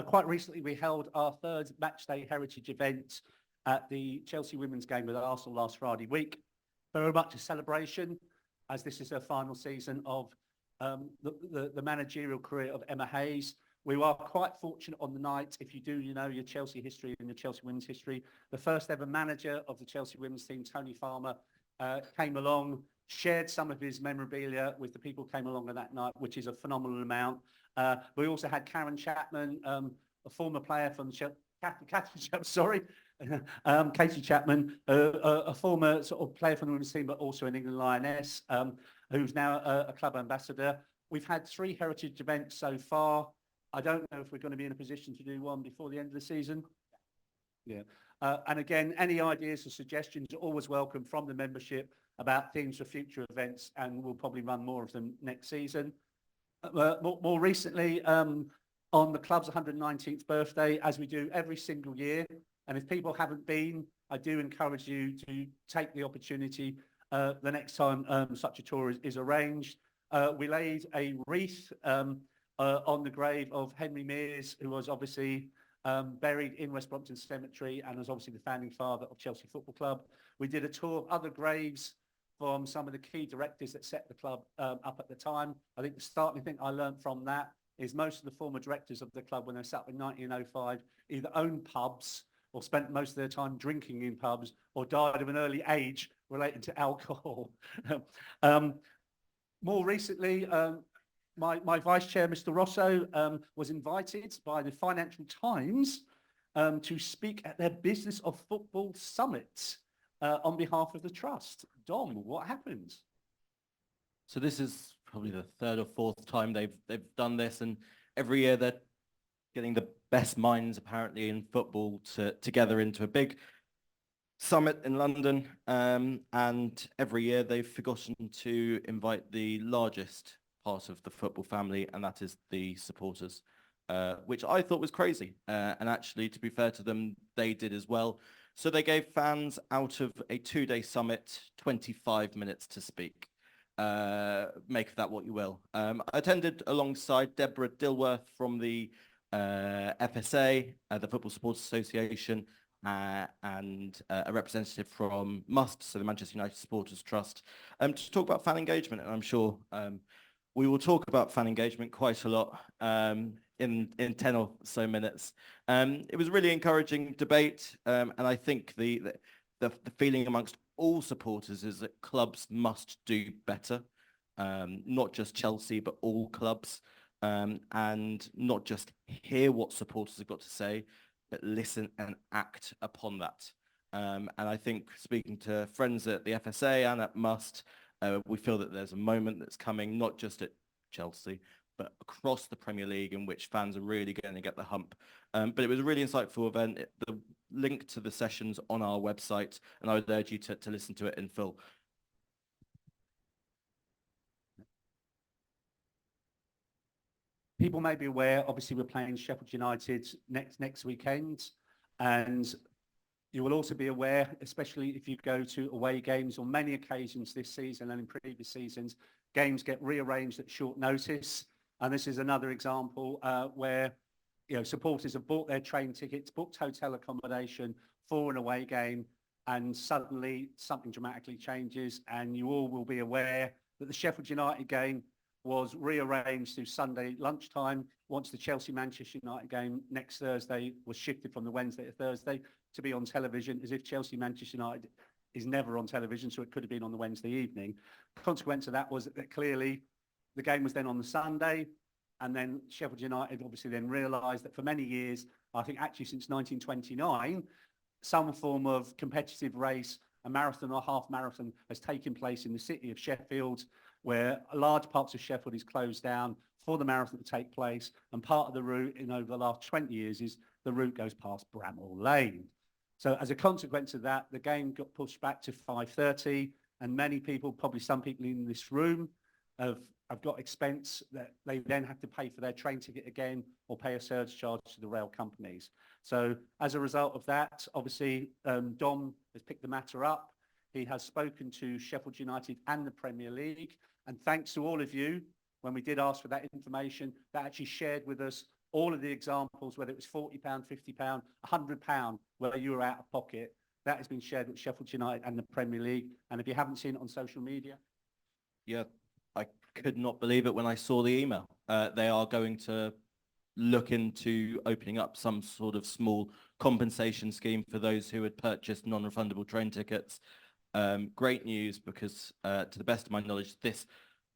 quite recently we held our third matchday heritage event at the Chelsea women's game with Arsenal last Friday week. Very much a celebration, as this is her final season of the managerial career of Emma Hayes. We were quite fortunate on the night, if you do, you know, your Chelsea history and your Chelsea women's history. The first ever manager of the Chelsea women's team, Tony Farmer, came along, shared some of his memorabilia with the people who came along on that night, which is a phenomenal amount. We also had Karen Chapman, a former player from Katie Chapman, a former sort of player from the women's team, but also an England Lioness, who's now a club ambassador. We've had 3 heritage events so far. I don't know if we're going to be in a position to do one before the end of the season. Yeah. And again, any ideas or suggestions are always welcome from the membership about themes for future events, and we'll probably run more of them next season. More recently, on the club's 119th birthday, as we do every single year, and if people haven't been, I do encourage you to take the opportunity the next time such a tour is arranged. We laid a wreath on the grave of Henry Mears, who was obviously buried in West Brompton Cemetery and was obviously the founding father of Chelsea Football Club. We did a tour of other graves from some of the key directors that set the club up at the time. I think the starting thing I learned from that is most of the former directors of the club, when they set up in 1905, either owned pubs or spent most of their time drinking in pubs, or died of an early age related to alcohol. More recently, my vice chair, Mr. Rosso, was invited by the Financial Times to speak at their Business of Football Summit on behalf of the trust. Dom, what happened? So this is probably the 3rd or 4th time they've done this, and every year they're getting the best minds apparently in football together into a big summit in London, and every year they've forgotten to invite the largest part of the football family, and that is the supporters, which I thought was crazy. And actually, to be fair to them, they did as well. So they gave fans out of a 2-day summit 25 minutes to speak. Make of that what you will. I attended alongside Deborah Dilworth from the FSA, the Football Supporters Association, and a representative from MUST, so the Manchester United Supporters Trust, to talk about fan engagement. And I'm sure we will talk about fan engagement quite a lot in 10 or so minutes. It was a really encouraging debate, and I think the feeling amongst all supporters is that clubs must do better, not just Chelsea, but all clubs, and not just hear what supporters have got to say, but listen and act upon that. And I think, speaking to friends at the FSA and at MUST, we feel that there's a moment that's coming, not just at Chelsea, but across the Premier League, in which fans are really going to get the hump. But it was a really insightful event. The link to the sessions on our website, and I would urge you to listen to it in full. People may be aware, obviously we're playing Sheffield United next weekend, and you will also be aware, especially if you go to away games on many occasions this season and in previous seasons, games get rearranged at short notice. And this is another example where supporters have bought their train tickets, booked hotel accommodation for an away game, and suddenly something dramatically changes, and you all will be aware that the Sheffield United game was rearranged to Sunday lunchtime, once the Chelsea-Manchester United game next Thursday was shifted from the Wednesday to Thursday to be on television, as if Chelsea-Manchester United is never on television, so it could have been on the Wednesday evening. The consequence of that was that clearly the game was then on the Sunday, and then Sheffield United obviously then realised that for many years, I think actually since 1929, some form of competitive race, a marathon or half marathon, has taken place in the city of Sheffield, where large parts of Sheffield is closed down for the marathon to take place. And part of the route over the last 20 years is the route goes past Bramall Lane. So as a consequence of that, the game got pushed back to 5:30, and many people, probably some people in this room, have got expense that they then have to pay for their train ticket again or pay a surge charge to the rail companies. So as a result of that, obviously, Dom has picked the matter up. He has spoken to Sheffield United and the Premier League. And thanks to all of you, when we did ask for that information, that actually shared with us all of the examples, whether it was £40, £50, £100, where you were out of pocket. That has been shared with Sheffield United and the Premier League. And if you haven't seen it on social media. Yeah, I could not believe it when I saw the email. They are going to look into opening up some sort of small compensation scheme for those who had purchased non-refundable train tickets. Great news, because to the best of my knowledge, this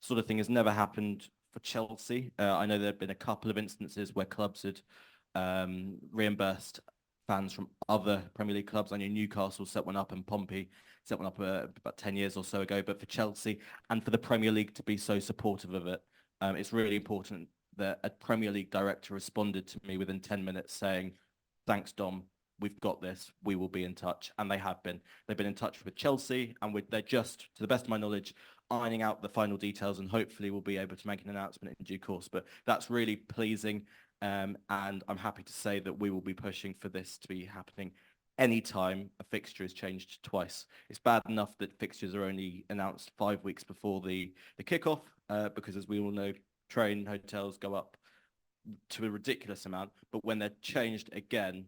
sort of thing has never happened for Chelsea. I know there have been a couple of instances where clubs had reimbursed fans from other Premier League clubs. I know Newcastle set one up and Pompey set one up about 10 years or so ago. But for Chelsea and for the Premier League to be so supportive of it, it's really important that a Premier League director responded to me within 10 minutes saying, "Thanks, Dom. We've got this. We will be in touch." And they have been. They've been in touch with Chelsea, and they're just, to the best of my knowledge, ironing out the final details, and hopefully we'll be able to make an announcement in due course. But that's really pleasing, and I'm happy to say that we will be pushing for this to be happening anytime a fixture is changed twice. It's bad enough that fixtures are only announced 5 weeks before the kickoff, because as we all know, train hotels go up to a ridiculous amount. But when they're changed again,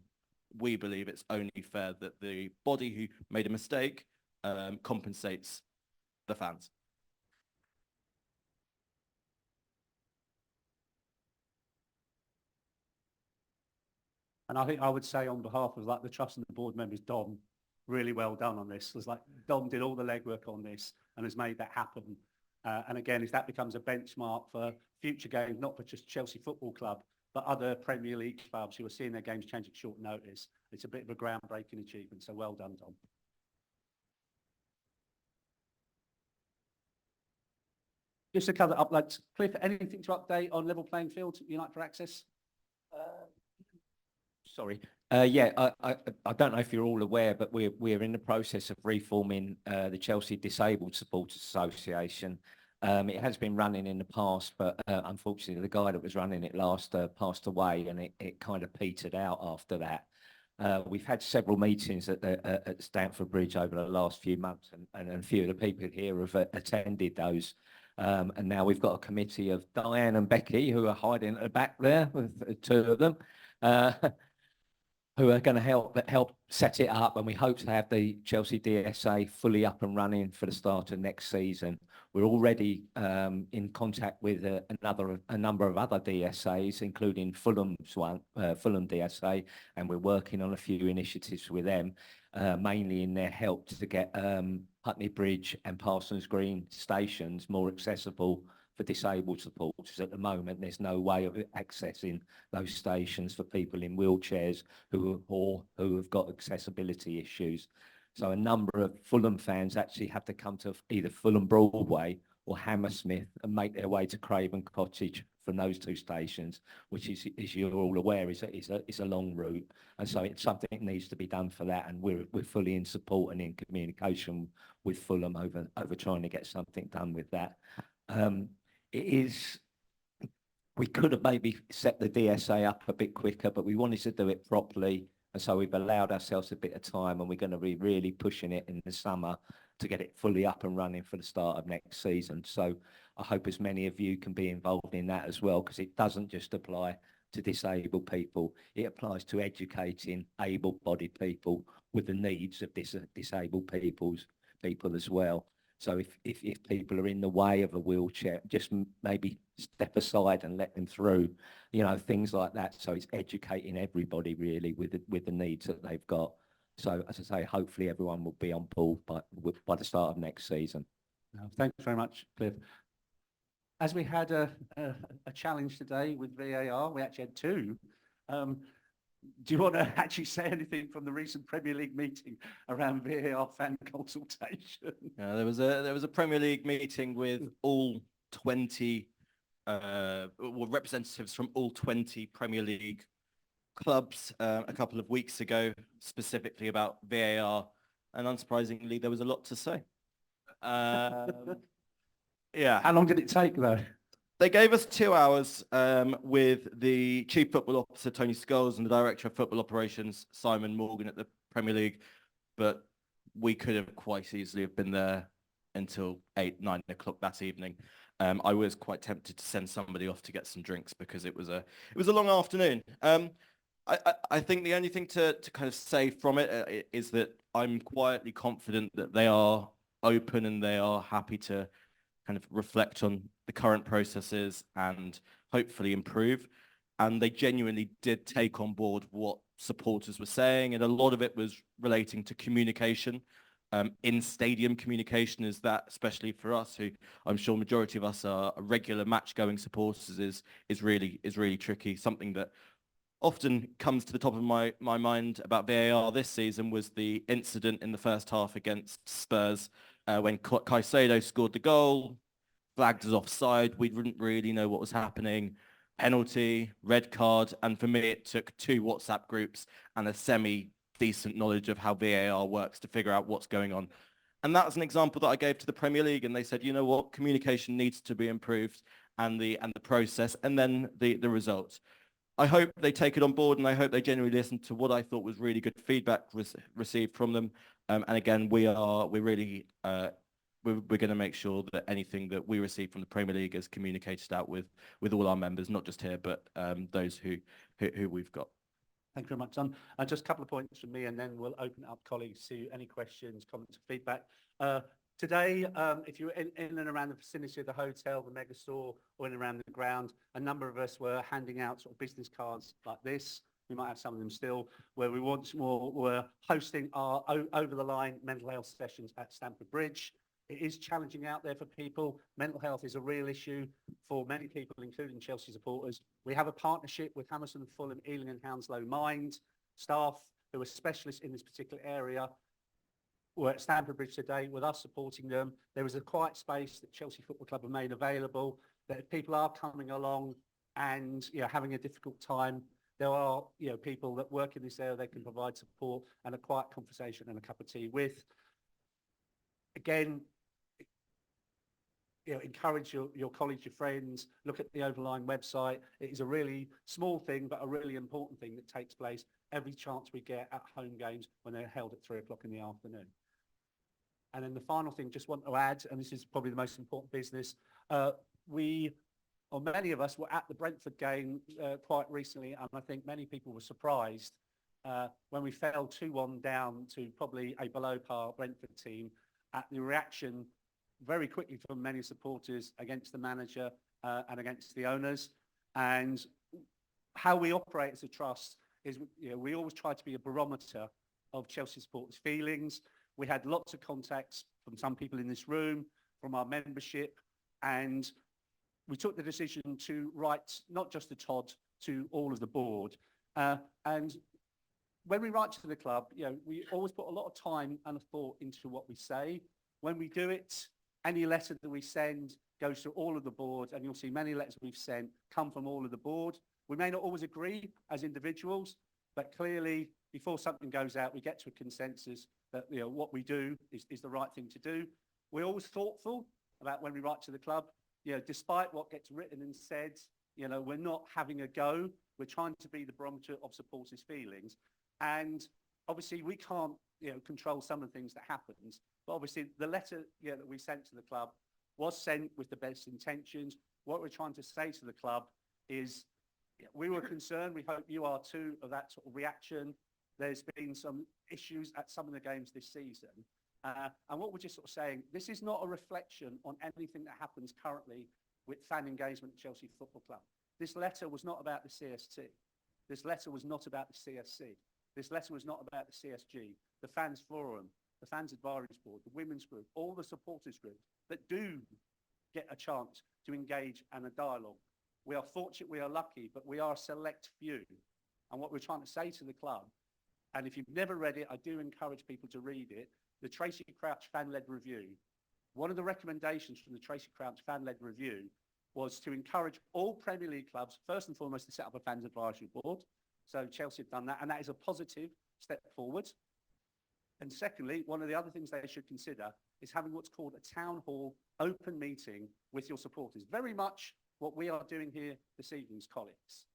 we believe it's only fair that the body who made a mistake compensates the fans. And I think I would say on behalf of the trust and the board members, Dom, really well done on this. It's like Dom did all the legwork on this and has made that happen. And again, if that becomes a benchmark for future games, not for just Chelsea Football Club, but other Premier League clubs who are seeing their games change at short notice, it's a bit of a groundbreaking achievement. So well done, Dom. Just to cover up, Cliff, anything to update on level playing field, Unite for Access? Sorry. Yeah, I don't know if you're all aware, but we're in the process of reforming the Chelsea Disabled Supporters Association. It has been running in the past, but unfortunately the guy that was running it last passed away, and it kind of petered out after that. We've had several meetings at Stamford Bridge over the last few months, and a few of the people here have attended those. And now we've got a committee of Diane and Becky, who are hiding at the back there, with the two of them, who are going to help set it up, and we hope to have the Chelsea DSA fully up and running for the start of next season. We're already in contact with a number of other DSAs, including Fulham's one, Fulham DSA, and we're working on a few initiatives with them, mainly in their help to get Putney Bridge and Parsons Green stations more accessible for disabled supporters. At the moment, there's no way of accessing those stations for people in wheelchairs who have got accessibility issues. So a number of Fulham fans actually have to come to either Fulham Broadway or Hammersmith and make their way to Craven Cottage from those two stations, which is, as you're all aware, is a long route, and so it's something that needs to be done for that, and we're fully in support and in communication with Fulham over trying to get something done with that. It is. We could have maybe set the DSA up a bit quicker, but we wanted to do it properly. And so we've allowed ourselves a bit of time, and we're going to be really pushing it in the summer to get it fully up and running for the start of next season. So I hope as many of you can be involved in that as well, because it doesn't just apply to disabled people. It applies to educating able-bodied people with the needs of disabled people as well. So if people are in the way of a wheelchair, just maybe step aside and let them through, you know, things like that. So it's educating everybody really with the needs that they've got. So as I say, hopefully everyone will be on board by the start of next season. Thanks very much, Cliff. As we had a challenge today with VAR, we actually had two. Do you want to actually say anything from the recent Premier League meeting around VAR fan consultation? There was a Premier League meeting with all 20 representatives from all 20 Premier League clubs a couple of weeks ago, specifically about VAR, and unsurprisingly, there was a lot to say. Yeah. How long did it take, though? They gave us 2 hours with the Chief Football Officer, Tony Scholes, and the Director of Football Operations, Simon Morgan, at the Premier League. But we could have quite easily have been there until 8, 9 o'clock that evening. I was quite tempted to send somebody off to get some drinks because it was a long afternoon. I think the only thing to kind of say from it is that I'm quietly confident that they are open and they are happy to kind of reflect on the current processes and hopefully improve. And they genuinely did take on board what supporters were saying, and a lot of it was relating to communication. In stadium communication is that, especially for us, who I'm sure majority of us are regular match-going supporters, is really tricky. Something that often comes to the top of my mind about VAR this season was the incident in the first half against Spurs when Caicedo scored the goal, flagged as offside. We didn't really know what was happening. Penalty, red card, and for me it took 2 WhatsApp groups and a semi-decent knowledge of how VAR works to figure out what's going on. And that was an example that I gave to the Premier League, and they said, you know what, communication needs to be improved, and the process, and then the results. I hope they take it on board, and I hope they genuinely listen to what I thought was really good feedback received from them. And again, we're going to make sure that anything that we receive from the Premier League is communicated out with all our members, not just here, but those who we've got. Thank you very much, John. Just a couple of points from me, and then we'll open up colleagues to any questions, comments, or feedback. Today, if you're in and around the vicinity of the hotel, the megastore, or in and around the ground, a number of us were handing out sort of business cards like this. We might have some of them still, where we once more were hosting our over-the-line mental health sessions at Stamford Bridge. It is challenging out there for people. Mental health is a real issue for many people, including Chelsea supporters. We have a partnership with Hamilton, Fulham, Ealing and Hounslow Mind staff who are specialists in this particular area. We're at Stamford Bridge today with us supporting them. There is a quiet space that Chelsea Football Club have made available, that if people are coming along and having a difficult time, there are people that work in this area they can provide support and a quiet conversation and a cup of tea with. Again, encourage your colleagues, your friends, look at the Overline website. It is a really small thing, but a really important thing that takes place every chance we get at home games when they're held at 3 o'clock in the afternoon. And then the final thing, just want to add, and this is probably the most important business, many of us were at the Brentford game quite recently, and I think many people were surprised when we fell 2-1 down to probably a below par Brentford team, at the reaction very quickly from many supporters against the manager and against the owners. And how we operate as a trust is we always try to be a barometer of Chelsea supporters' feelings. We had lots of contacts from some people in this room, from our membership, and we took the decision to write not just to Todd, to all of the board. And when we write to the club, we always put a lot of time and a thought into what we say. When we do it, any letter that we send goes to all of the board, and you'll see many letters we've sent come from all of the board. We may not always agree as individuals, but clearly before something goes out, we get to a consensus that what we do is the right thing to do. We're always thoughtful about when we write to the club. Despite what gets written and said, we're not having a go. We're trying to be the barometer of supporters' feelings. And obviously we can't, control some of the things that happens. But obviously the letter that we sent to the club was sent with the best intentions. What we're trying to say to the club is we were concerned, we hope you are too, of that sort of reaction. There's been some issues at some of the games this season. And what we're just sort of saying, this is not a reflection on anything that happens currently with fan engagement at Chelsea Football Club. This letter was not about the CST. This letter was not about the CSC. This letter was not about the CSG, the Fans Forum, the Fans Advisory Board, the Women's Group, all the supporters groups that do get a chance to engage in a dialogue. We are fortunate, we are lucky, but we are a select few. And what we're trying to say to the club, and if you've never read it, I do encourage people to read it, the Tracy Crouch fan-led review. One of the recommendations from the Tracy Crouch fan-led review was to encourage all Premier League clubs, first and foremost, to set up a fans advisory board. So Chelsea have done that, and that is a positive step forward. And secondly, one of the other things they should consider is having what's called a town hall open meeting with your supporters. Very much what we are doing here this evening, colleagues.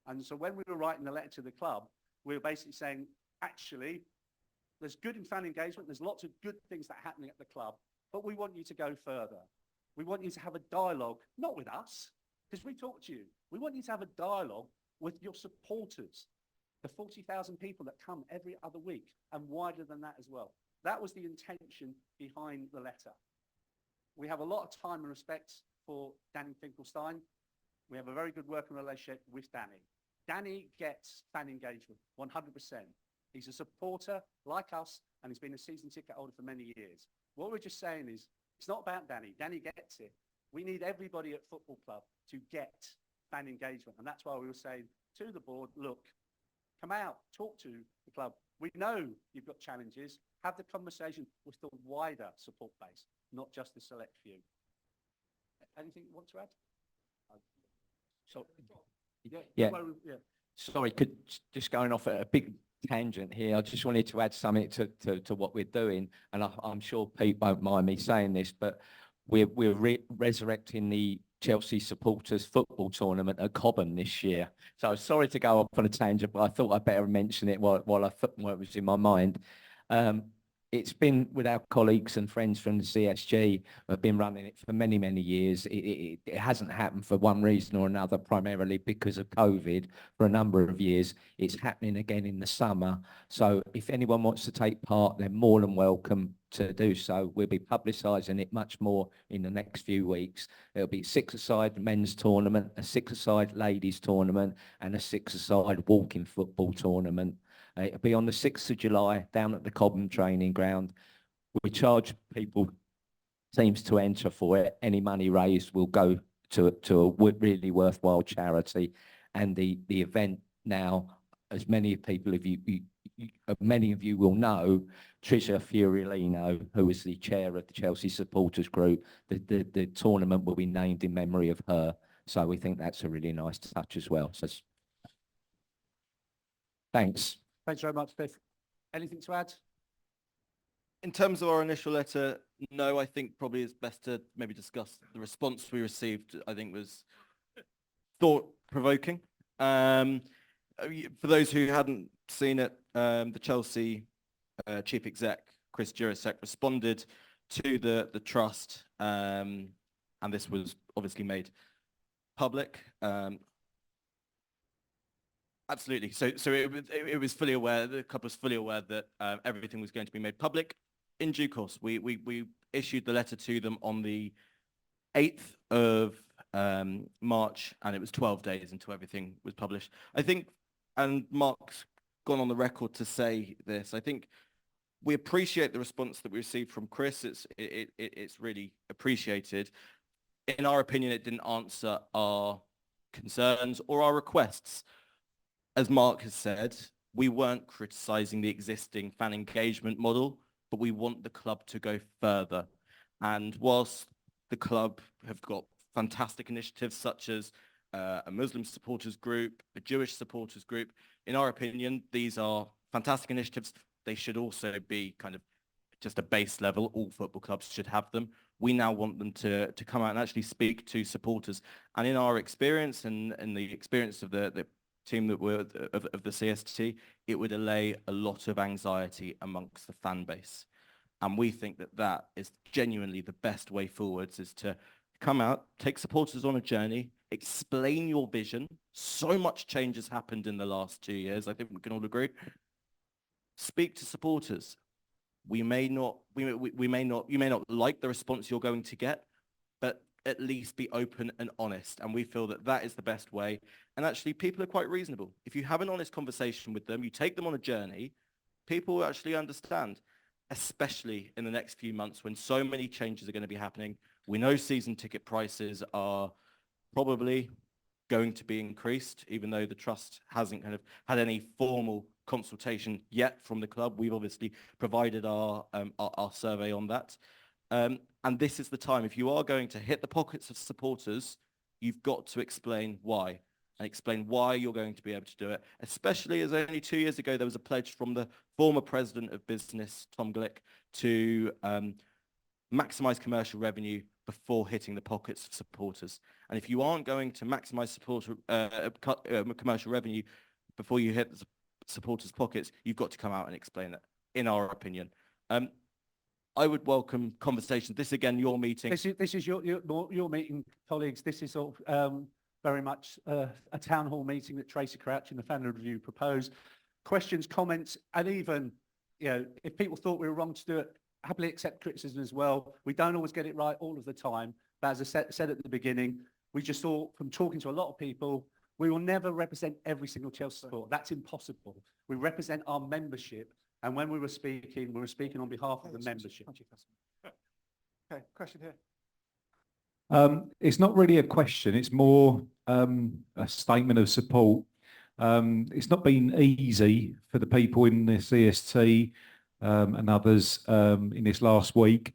And so when we were writing the letter to the club, we were basically saying, actually, there's good in fan engagement. There's lots of good things that are happening at the club, but we want you to go further. We want you to have a dialogue, not with us, because we talk to you. We want you to have a dialogue with your supporters, the 40,000 people that come every other week, and wider than that as well. That was the intention behind the letter. We have a lot of time and respect for Danny Finkelstein. We have a very good working relationship with Danny. Danny gets fan engagement, 100%. He's a supporter like us, and he's been a season ticket holder for many years. What we're just saying is, it's not about Danny. Danny gets it. We need everybody at Football Club to get fan engagement. And that's why we were saying to the board, look, come out, talk to the club. We know you've got challenges. Have the conversation with the wider support base, not just the select few. Anything you want to add? So, Yeah. Well, yeah. Sorry, just going off at a big tangent here. I just wanted to add something to what we're doing, and I'm sure Pete won't mind me saying this, but we're resurrecting the Chelsea supporters football tournament at Cobham this year. So sorry to go off on a tangent, but I thought I'd better mention it while it was in my mind. It's been with our colleagues and friends from the CSG who have been running it for many, many years. It hasn't happened for one reason or another, primarily because of COVID for a number of years. It's happening again in the summer. So if anyone wants to take part, they're more than welcome to do so. We'll be publicising it much more in the next few weeks. It'll be a six-a-side men's tournament, a six-a-side ladies tournament, and a six-a-side walking football tournament. It'll be on the 6th of July down at the Cobham training ground. We charge people, teams to enter for it. Any money raised will go to a really worthwhile charity. And the event now, as many people many of you will know, Tricia Fiorellino, who is the chair of the Chelsea supporters group, the tournament will be named in memory of her. So we think that's a really nice touch as well. So thanks. Thanks very much, Biff. Anything to add? In terms of our initial letter, no, I think probably it's best to maybe discuss the response we received. I think was thought-provoking. For those who hadn't seen it, the Chelsea chief exec, Chris Jurasek, responded to the trust, and this was obviously made public. Absolutely. So it was fully aware, the club was fully aware that everything was going to be made public in due course. We issued the letter to them on the 8th of March, and it was 12 days until everything was published. I think, and Mark's gone on the record to say this, I think we appreciate the response that we received from Chris. It's really appreciated. In our opinion, it didn't answer our concerns or our requests. As Mark has said, we weren't criticising the existing fan engagement model, but we want the club to go further. And whilst the club have got fantastic initiatives such as a Muslim supporters group, a Jewish supporters group. In our opinion, these are fantastic initiatives. They should also be kind of just a base level. All football clubs should have them. We now want them to come out and actually speak to supporters. And in our experience and the experience of the team that were of the CST, it would allay a lot of anxiety amongst the fan base. And we think that that is genuinely the best way forwards, is to come out, take supporters on a journey, explain your vision. So much change has happened in the last 2 years. I think we can all agree. Speak to supporters. You may not like the response you're going to get, but at least be open and honest. And we feel that that is the best way. And actually, people are quite reasonable. If you have an honest conversation with them, you take them on a journey, people will actually understand, especially in the next few months when so many changes are going to be happening. We know season ticket prices are probably going to be increased, even though the trust hasn't kind of had any formal consultation yet from the club. We've obviously provided our survey on that. And this is the time, if you are going to hit the pockets of supporters, you've got to explain why, and explain why you're going to be able to do it, especially as only 2 years ago, there was a pledge from the former president of business, Tom Glick, to maximise commercial revenue before hitting the pockets of supporters. And if you aren't going to maximise commercial revenue before you hit the supporters' pockets, you've got to come out and explain that, in our opinion. I would welcome conversations. This, again, your meeting. This is your meeting, colleagues. This is sort of very much a town hall meeting that Tracy Crouch and the Family Review proposed. Questions, comments, and even, if people thought we were wrong to do it, happily accept criticism as well. We don't always get it right all of the time. But as I said at the beginning, we just thought, from talking to a lot of people, we will never represent every single Chelsea supporter. That's impossible. We represent our membership. And when we were speaking on behalf of the membership. Okay, question here. It's not really a question. It's more a statement of support. It's not been easy for the people in the CST and others in this last week.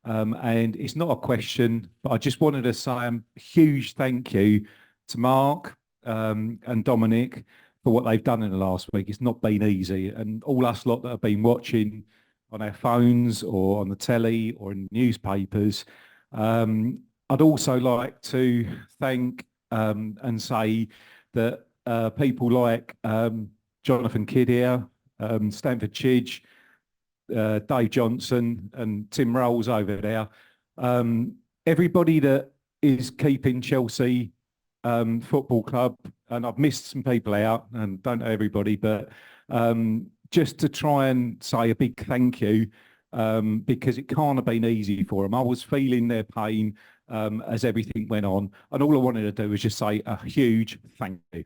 And it's not a question, but I just wanted to say a huge thank you to Mark and Dominic for what they've done in the last week. It's not been easy. And all us lot that have been watching on our phones or on the telly or in newspapers, I'd also like to thank and say that people like Jonathan Kidd here, Stanford Chidge, Dave Johnson and Tim Rolls over there, everybody that is keeping Chelsea Football Club, and I've missed some people out and don't know everybody, but just to try and say a big thank you, because it can't have been easy for them. I was feeling their pain as everything went on, and all I wanted to do was just say a huge thank you.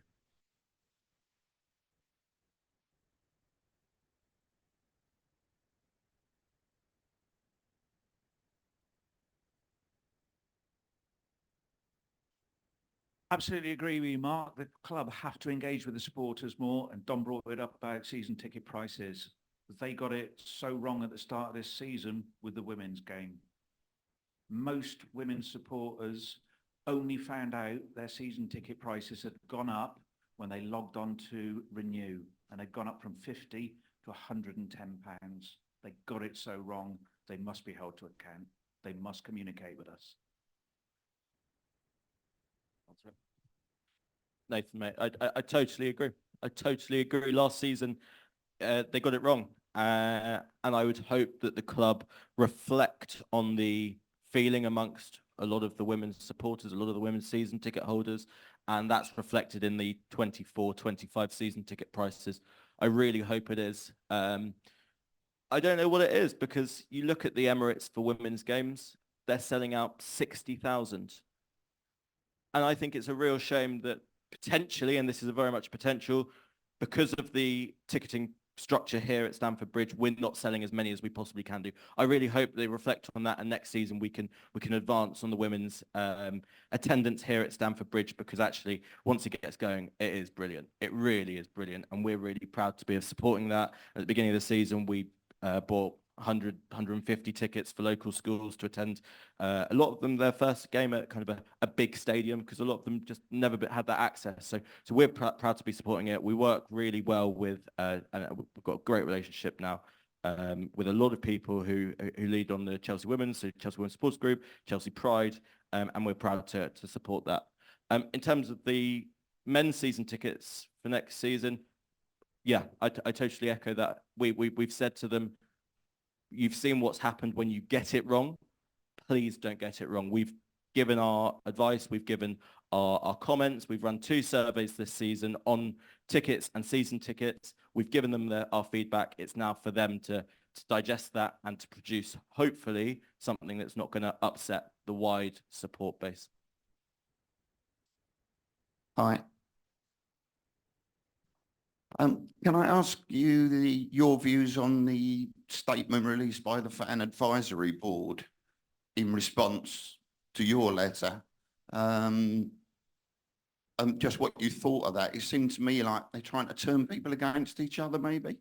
Absolutely agree with you, Mark. The club have to engage with the supporters more, and Dom brought it up about season ticket prices. They got it so wrong at the start of this season with the women's game. Most women's supporters only found out their season ticket prices had gone up when they logged on to renew, and they'd gone up from 50 to £110. They got it so wrong. They must be held to account. They must communicate with us. Nathan, mate, I totally agree. I totally agree. Last season, they got it wrong. And I would hope that the club reflect on the feeling amongst a lot of the women's supporters, a lot of the women's season ticket holders, and that's reflected in the 24-25 season ticket prices. I really hope it is. I don't know what it is, because you look at the Emirates for women's games, they're selling out 60,000. And I think it's a real shame that potentially, and this is a very much potential, because of the ticketing structure here at Stamford Bridge, we're not selling as many as we possibly can do. I really hope they reflect on that, and next season we can advance on the women's attendance here at Stamford Bridge, because actually once it gets going, it is brilliant. It really is brilliant, and we're really proud to be supporting that. At the beginning of the season, we bought 150 tickets for local schools to attend. A lot of them, their first game at kind of a big stadium, because a lot of them just never had that access. So we're proud to be supporting it. We work really well with, and we've got a great relationship now with a lot of people who lead on the Chelsea Women, so Chelsea Women's Supporters Group, Chelsea Pride, and we're proud to support that. In terms of the men's season tickets for next season, yeah, I totally echo that. We've said to them, you've seen what's happened when you get it wrong. Please don't get it wrong. We've given our advice, we've given our comments, we've run 2 surveys this season on tickets and season tickets. We've given them our feedback. It's now for them to digest that and to produce, hopefully, something that's not going to upset the wide support base. Hi. Can I ask you your views on the statement released by the Fan Advisory Board in response to your letter? Just what you thought of that. It seemed to me like they're trying to turn people against each other, maybe.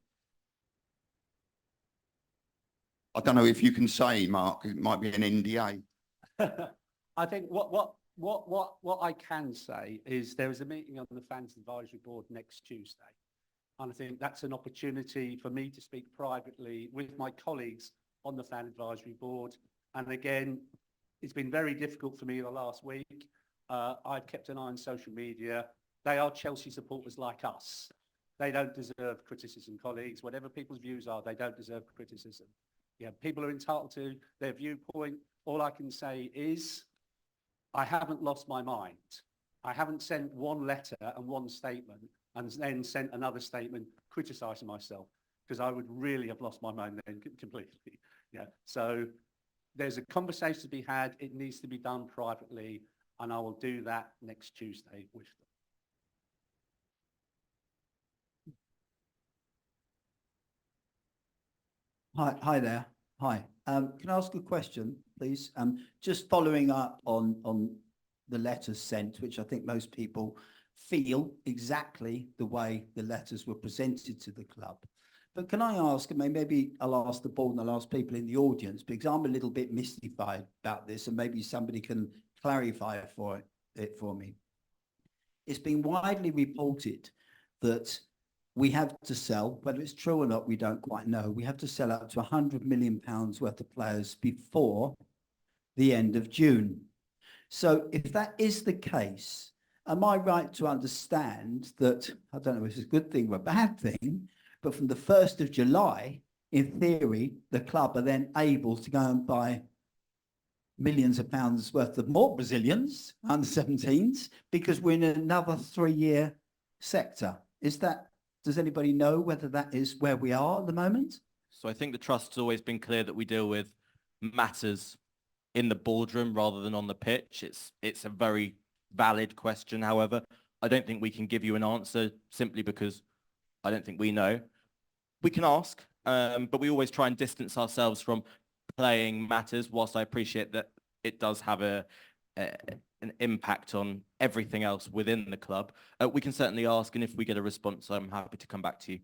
I don't know if you can say, Mark, it might be an NDA. I think what I can say is there is a meeting on the Fans Advisory Board next Tuesday. And I think that's an opportunity for me to speak privately with my colleagues on the Fan Advisory Board. And again, it's been very difficult for me the last week. I've kept an eye on social media. They are Chelsea supporters like us. They don't deserve criticism, colleagues. Whatever people's views are, they don't deserve criticism. Yeah, people are entitled to their viewpoint. All I can say is I haven't lost my mind. I haven't sent one letter and one statement and then sent another statement criticising myself, because I would really have lost my mind then completely. Yeah. So there's a conversation to be had. It needs to be done privately, and I will do that next Tuesday with them. Hi there. Hi. Can I ask a question, please? Just following up on the letters sent, which I think most people feel exactly the way the letters were presented to the club. But can I ask, and maybe I'll ask the board and I'll ask people in the audience, because I'm a little bit mystified about this, and maybe somebody can clarify it for me. It's been widely reported that we have to sell, whether it's true or not, we don't quite know. We have to sell up to £100 million worth of players before the end of June. So if that is the case, am I right to understand that, I don't know if it's a good thing or a bad thing, but from the 1st of July, in theory, the club are then able to go and buy millions of pounds worth of more Brazilians, under 17s, because we're in another 3-year sector. Does anybody know whether that is where we are at the moment? So I think the trust's always been clear that we deal with matters in the boardroom rather than on the pitch. It's a very valid question. However, I don't think we can give you an answer simply because I don't think we know. We can ask, but we always try and distance ourselves from playing matters, whilst I appreciate that it does have an impact on everything else within the club. We can certainly ask, and if we get a response, I'm happy to come back to you.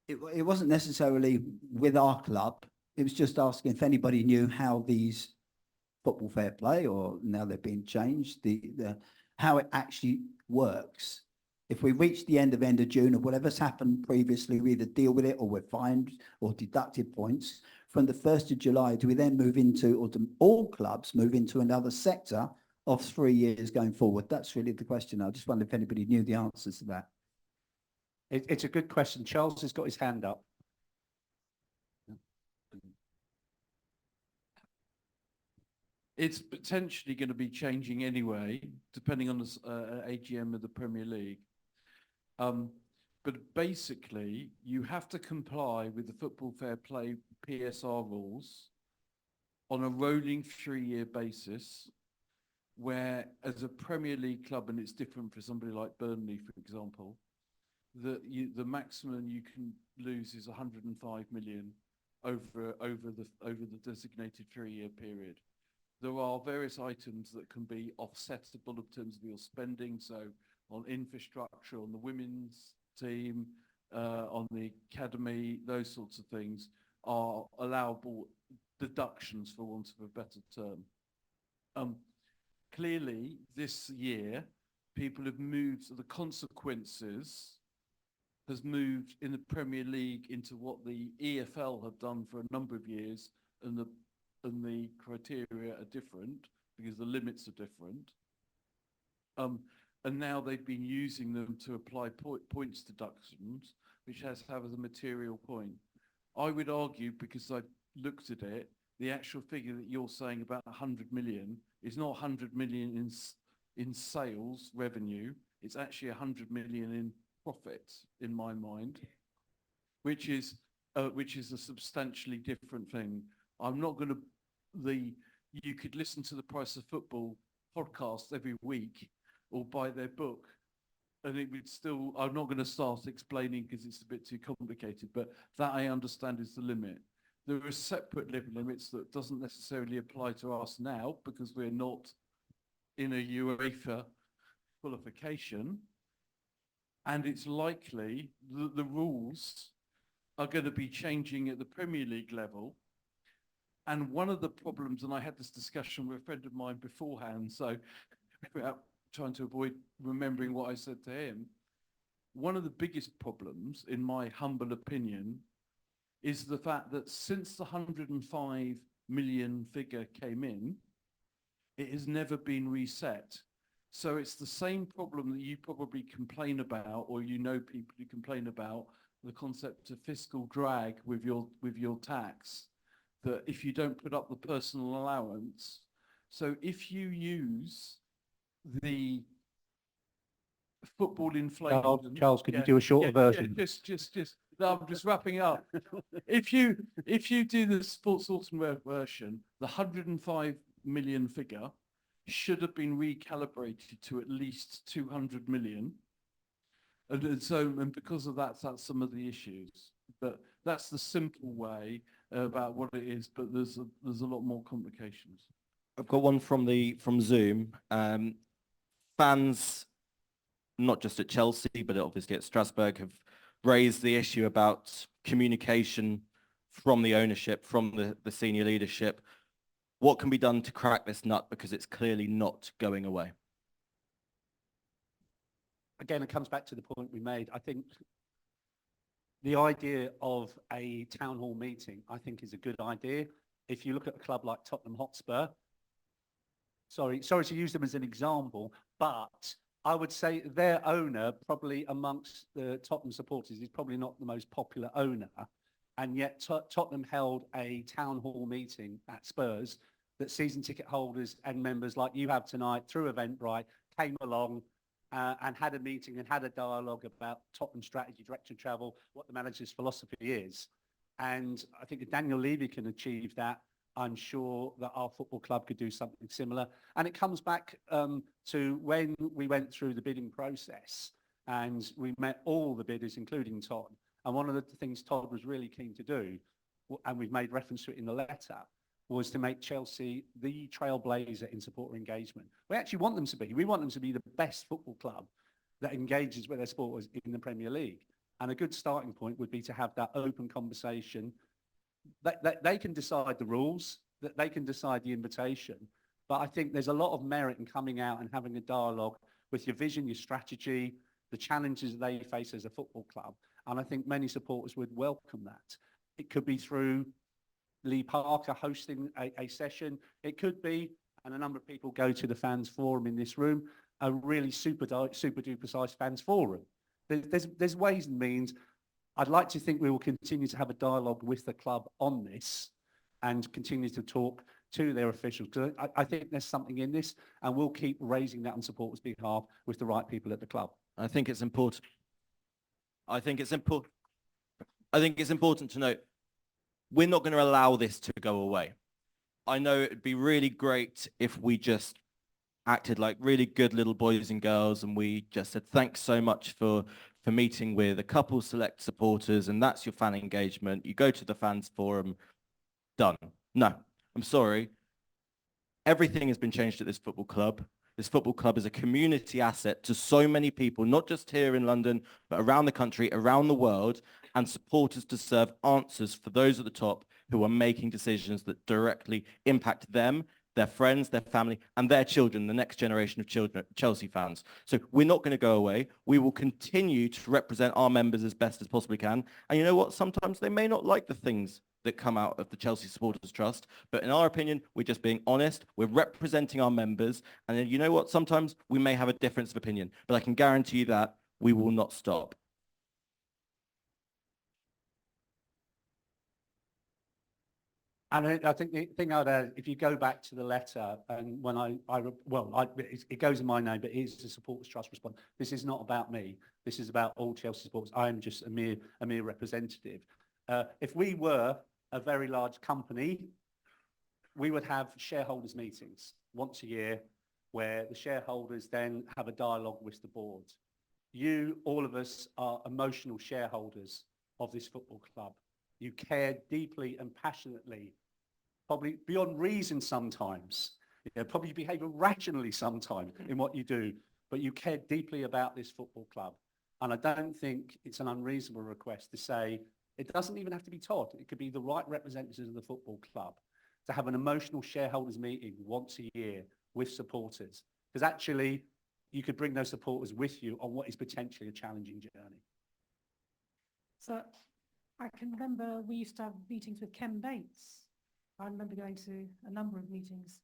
It wasn't necessarily with our club. It was just asking if anybody knew how these football fair play, or now they're being changed, how it actually works. If we reach the end of June, or whatever's happened previously, we either deal with it or we're fined or deducted points. From the 1st of July, do we then move into, or do all clubs move into another sector of 3 years going forward? That's really the question. I just wonder if anybody knew the answers to that. It's a good question. Charles has got his hand up. It's potentially going to be changing anyway, depending on the AGM of the Premier League. But basically, you have to comply with the Football Fair Play PSR rules on a rolling 3-year basis, where as a Premier League club, and it's different for somebody like Burnley, for example, the maximum you can lose is 105 million over the designated 3-year period. There are various items that can be offsettable in terms of your spending. So on infrastructure, on the women's team, on the academy, those sorts of things are allowable deductions, for want of a better term. Clearly, this year, people have moved, the consequences has moved in the Premier League into what the EFL have done for a number of years, and the criteria are different because the limits are different. And now they've been using them to apply points deductions, which has to have as a material point. I would argue, because I looked at it, the actual figure that you're saying about 100 million is not 100 million in sales revenue. It's actually 100 million in profits, in my mind, which is a substantially different thing. I'm not going to, you could listen to the Price of Football podcast every week or buy their book, and it would still, I'm not going to start explaining because it's a bit too complicated, but that I understand is the limit. There are separate limits that doesn't necessarily apply to us now because we're not in a UEFA qualification, and it's likely that the rules are going to be changing at the Premier League level. And one of the problems, and I had this discussion with a friend of mine beforehand, so without trying to avoid remembering what I said to him, one of the biggest problems, in my humble opinion, is the fact that since the 105 million figure came in, it has never been reset. So it's the same problem that you probably complain about, or you know people who complain about, the concept of fiscal drag with your tax, that if you don't put up the personal allowance, so if you use the football inflation. Charles, could you do a shorter version? No, I'm just wrapping up. If you do the sports autumn version, the 105 million figure should have been recalibrated to at least 200 million. And because of that, that's some of the issues. But that's the simple way about what it is, but there's a lot more complications. I've got one from Zoom. Fans, not just at Chelsea, but obviously at Strasbourg, have raised the issue about communication from the ownership, from the senior leadership. What can be done to crack this nut, because it's clearly not going away? Again, it comes back to the point we made. I think the idea of a town hall meeting, I think, is a good idea. If you look at a club like Tottenham Hotspur, sorry to use them as an example, but I would say their owner, probably amongst the Tottenham supporters, is probably not the most popular owner. And yet Tottenham held a town hall meeting at Spurs that season ticket holders and members like you have tonight through Eventbrite came along and had a meeting and had a dialogue about Tottenham strategy, direction of travel, what the manager's philosophy is. And I think if Daniel Levy can achieve that, I'm sure that our football club could do something similar. And it comes back to when we went through the bidding process and we met all the bidders, including Todd. And one of the things Todd was really keen to do, and we've made reference to it in the letter, was to make Chelsea the trailblazer in supporter engagement. We actually want them to be. We want them to be the best football club that engages with their supporters in the Premier League. And a good starting point would be to have that open conversation. They can decide the rules, that they can decide the invitation. But I think there's a lot of merit in coming out and having a dialogue with your vision, your strategy, the challenges they face as a football club. And I think many supporters would welcome that. It could be through Lee Parker hosting a session. It could be, and a number of people go to the fans forum in this room, a really super duper sized fans forum. There's ways and means. I'd like to think we will continue to have a dialogue with the club on this and continue to talk to their officials. Because I think there's something in this, and we'll keep raising that on supporters' behalf with the right people at the club. I think it's important. I think it's important to note, we're not going to allow this to go away. I know it'd be really great if we just acted like really good little boys and girls and we just said, thanks so much for meeting with a couple select supporters, and that's your fan engagement. You go to the fans forum, done. No, I'm sorry. Everything has been changed at this football club. This football club is a community asset to so many people, not just here in London, but around the country, around the world, and supporters deserve answers for those at the top who are making decisions that directly impact them, their friends, their family, and their children, the next generation of children, Chelsea fans. So we're not going to go away. We will continue to represent our members as best as possibly can. And you know what? Sometimes they may not like the things that come out of the Chelsea Supporters Trust. But in our opinion, we're just being honest. We're representing our members. And then you know what? Sometimes we may have a difference of opinion, but I can guarantee you that we will not stop. And I think the thing I'd add, if you go back to the letter, and when it goes in my name, but it is the Supporters Trust response. This is not about me. This is about all Chelsea supporters. I am just a mere representative. If we were a very large company, we would have shareholders meetings once a year where the shareholders then have a dialogue with the board. You, all of us, are emotional shareholders of this football club. You care deeply and passionately, probably beyond reason sometimes. You probably behave irrationally sometimes in what you do, but you care deeply about this football club. And I don't think it's an unreasonable request to say, it doesn't even have to be Todd. It could be the right representatives of the football club to have an emotional shareholders meeting once a year with supporters. Because actually, you could bring those supporters with you on what is potentially a challenging journey. So I can remember we used to have meetings with Ken Bates. I remember going to a number of meetings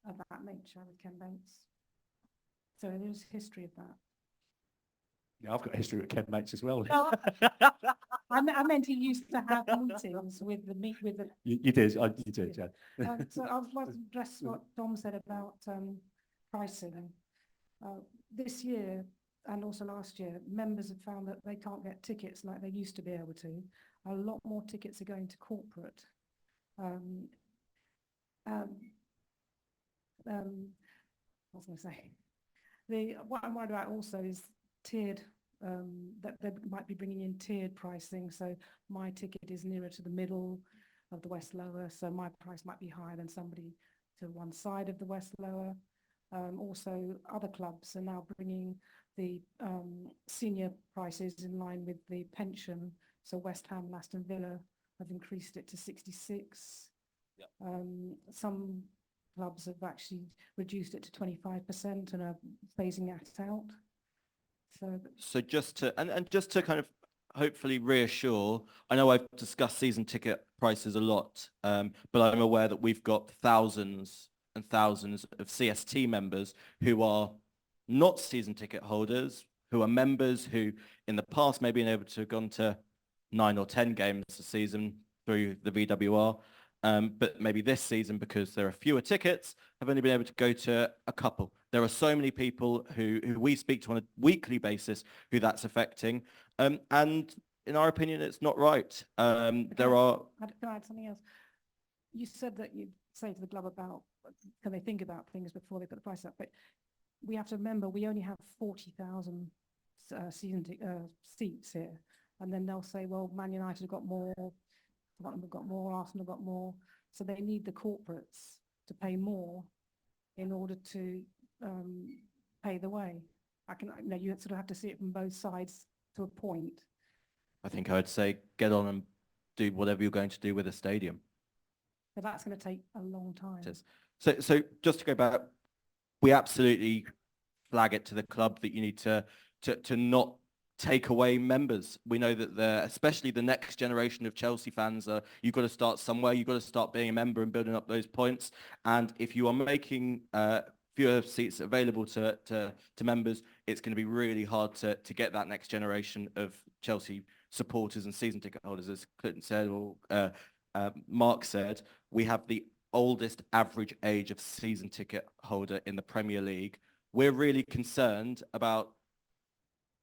of that nature with Ken Bates. So there's history of that. Yeah, I've got a history with Ken Bates as well. Well, I meant he used to have meetings with the You did, you did, yeah. So I want to address what Dom said about pricing. This year and also last year, members have found that they can't get tickets like they used to be able to. A lot more tickets are going to corporate. What was I going to say? What I'm worried about also is tiered, that they might be bringing in tiered pricing. So my ticket is nearer to the middle of the West Lower, so my price might be higher than somebody to one side of the West Lower. Also, other clubs are now bringing the senior prices in line with the pension. So West Ham, Aston Villa have increased it to 66. Yep. Some clubs have actually reduced it to 25% and are phasing that out. So just to kind of hopefully reassure, I know I've discussed season ticket prices a lot, but I'm aware that we've got thousands and thousands of CST members who are not season ticket holders, who are members who in the past may have been able to have gone to 9 or 10 games a season through the VWR, but maybe this season, because there are fewer tickets, have only been able to go to a couple. There are so many people who we speak to on a weekly basis who that's affecting, and in our opinion, it's not right. There are... Can I add something else? You said that you'd say to the club about, can they think about things before they put the price up, but we have to remember we only have 40,000 season seats here. And then they'll say, well, Man United have got more, Tottenham have got more, Arsenal have got more. So they need the corporates to pay more in order to pay the way. You sort of have to see it from both sides to a point. I think I would say get on and do whatever you're going to do with a stadium. But that's going to take a long time. So just to go back, we absolutely flag it to the club that you need to not take away members. We know that especially the next generation of Chelsea fans, you've got to start somewhere. You've got to start being a member and building up those points. And if you are making fewer seats available to members, it's going to be really hard to get that next generation of Chelsea supporters and season ticket holders. As Clinton said, or Mark said, we have the oldest average age of season ticket holder in the Premier League. We're really concerned about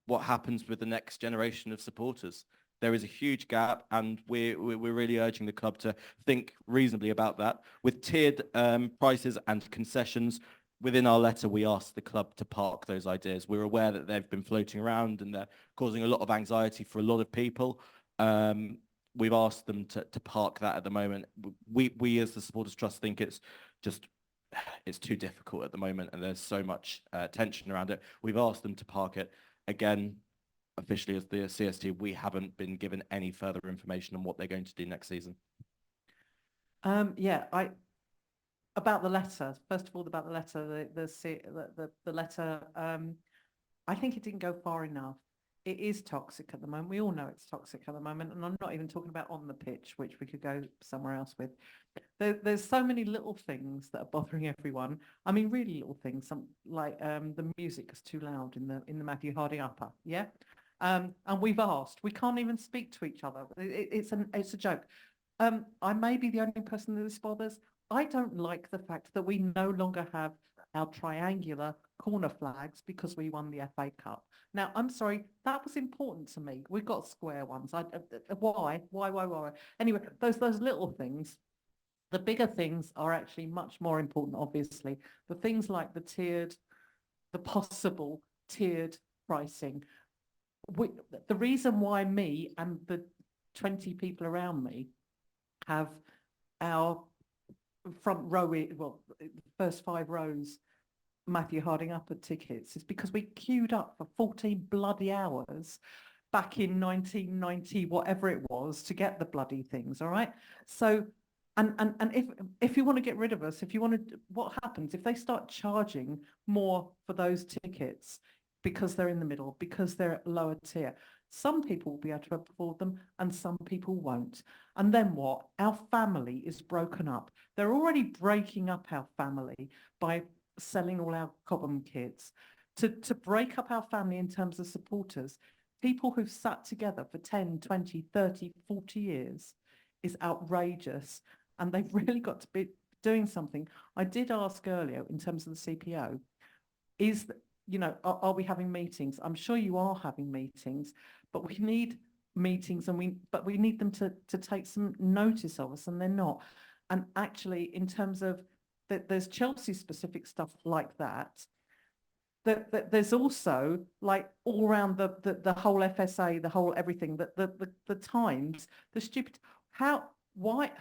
what happens with the next generation of supporters. There is a huge gap, and we're really urging the club to think reasonably about that. With tiered prices and concessions, within our letter, we asked the club to park those ideas. We're aware that they've been floating around and they're causing a lot of anxiety for a lot of people. We've asked them to park that at the moment. We as the Supporters Trust think it's just it's too difficult at the moment, and there's so much tension around it. We've asked them to park it. Again, officially as the CST, we haven't been given any further information on what they're going to do next season. Yeah, about the letter. First of all, about the letter, the letter. I think it didn't go far enough. It is toxic at the moment. We all know it's toxic at the moment, and I'm not even talking about on the pitch, which we could go somewhere else with. There's so many little things that are bothering everyone. I mean, really little things. Some like the music is too loud in the Matthew Harding upper. Yeah, and we've asked. We can't even speak to each other. It's a joke. I may be the only person that this bothers. I don't like the fact that we no longer have our triangular corner flags because we won the FA Cup. Now, I'm sorry, that was important to me. We've got square ones. Why? Anyway, those little things. The bigger things are actually much more important, obviously. The things like the possible tiered pricing. The reason why me and the 20 people around me have our front row, well, the first 5 rows, Matthew Harding upper tickets is because we queued up for 14 bloody hours back in 1990, whatever it was, to get the bloody things. All right. So, and if you want to get rid of us, if you want to, what happens if they start charging more for those tickets because they're in the middle, because they're at lower tier? Some people will be able to afford them and some people won't. And then what? Our family is broken up. They're already breaking up our family by selling all our Cobham kids. To break up our family in terms of supporters, people who've sat together for 10, 20, 30, 40 years is outrageous. And they've really got to be doing something. I did ask earlier in terms of the CPO, are we having meetings? I'm sure you are having meetings, but we need meetings and we need them to take some notice of us, and they're not. And actually, in terms of there's Chelsea specific stuff like that. There's also like all around the whole FSA, the whole everything, the times, the stupid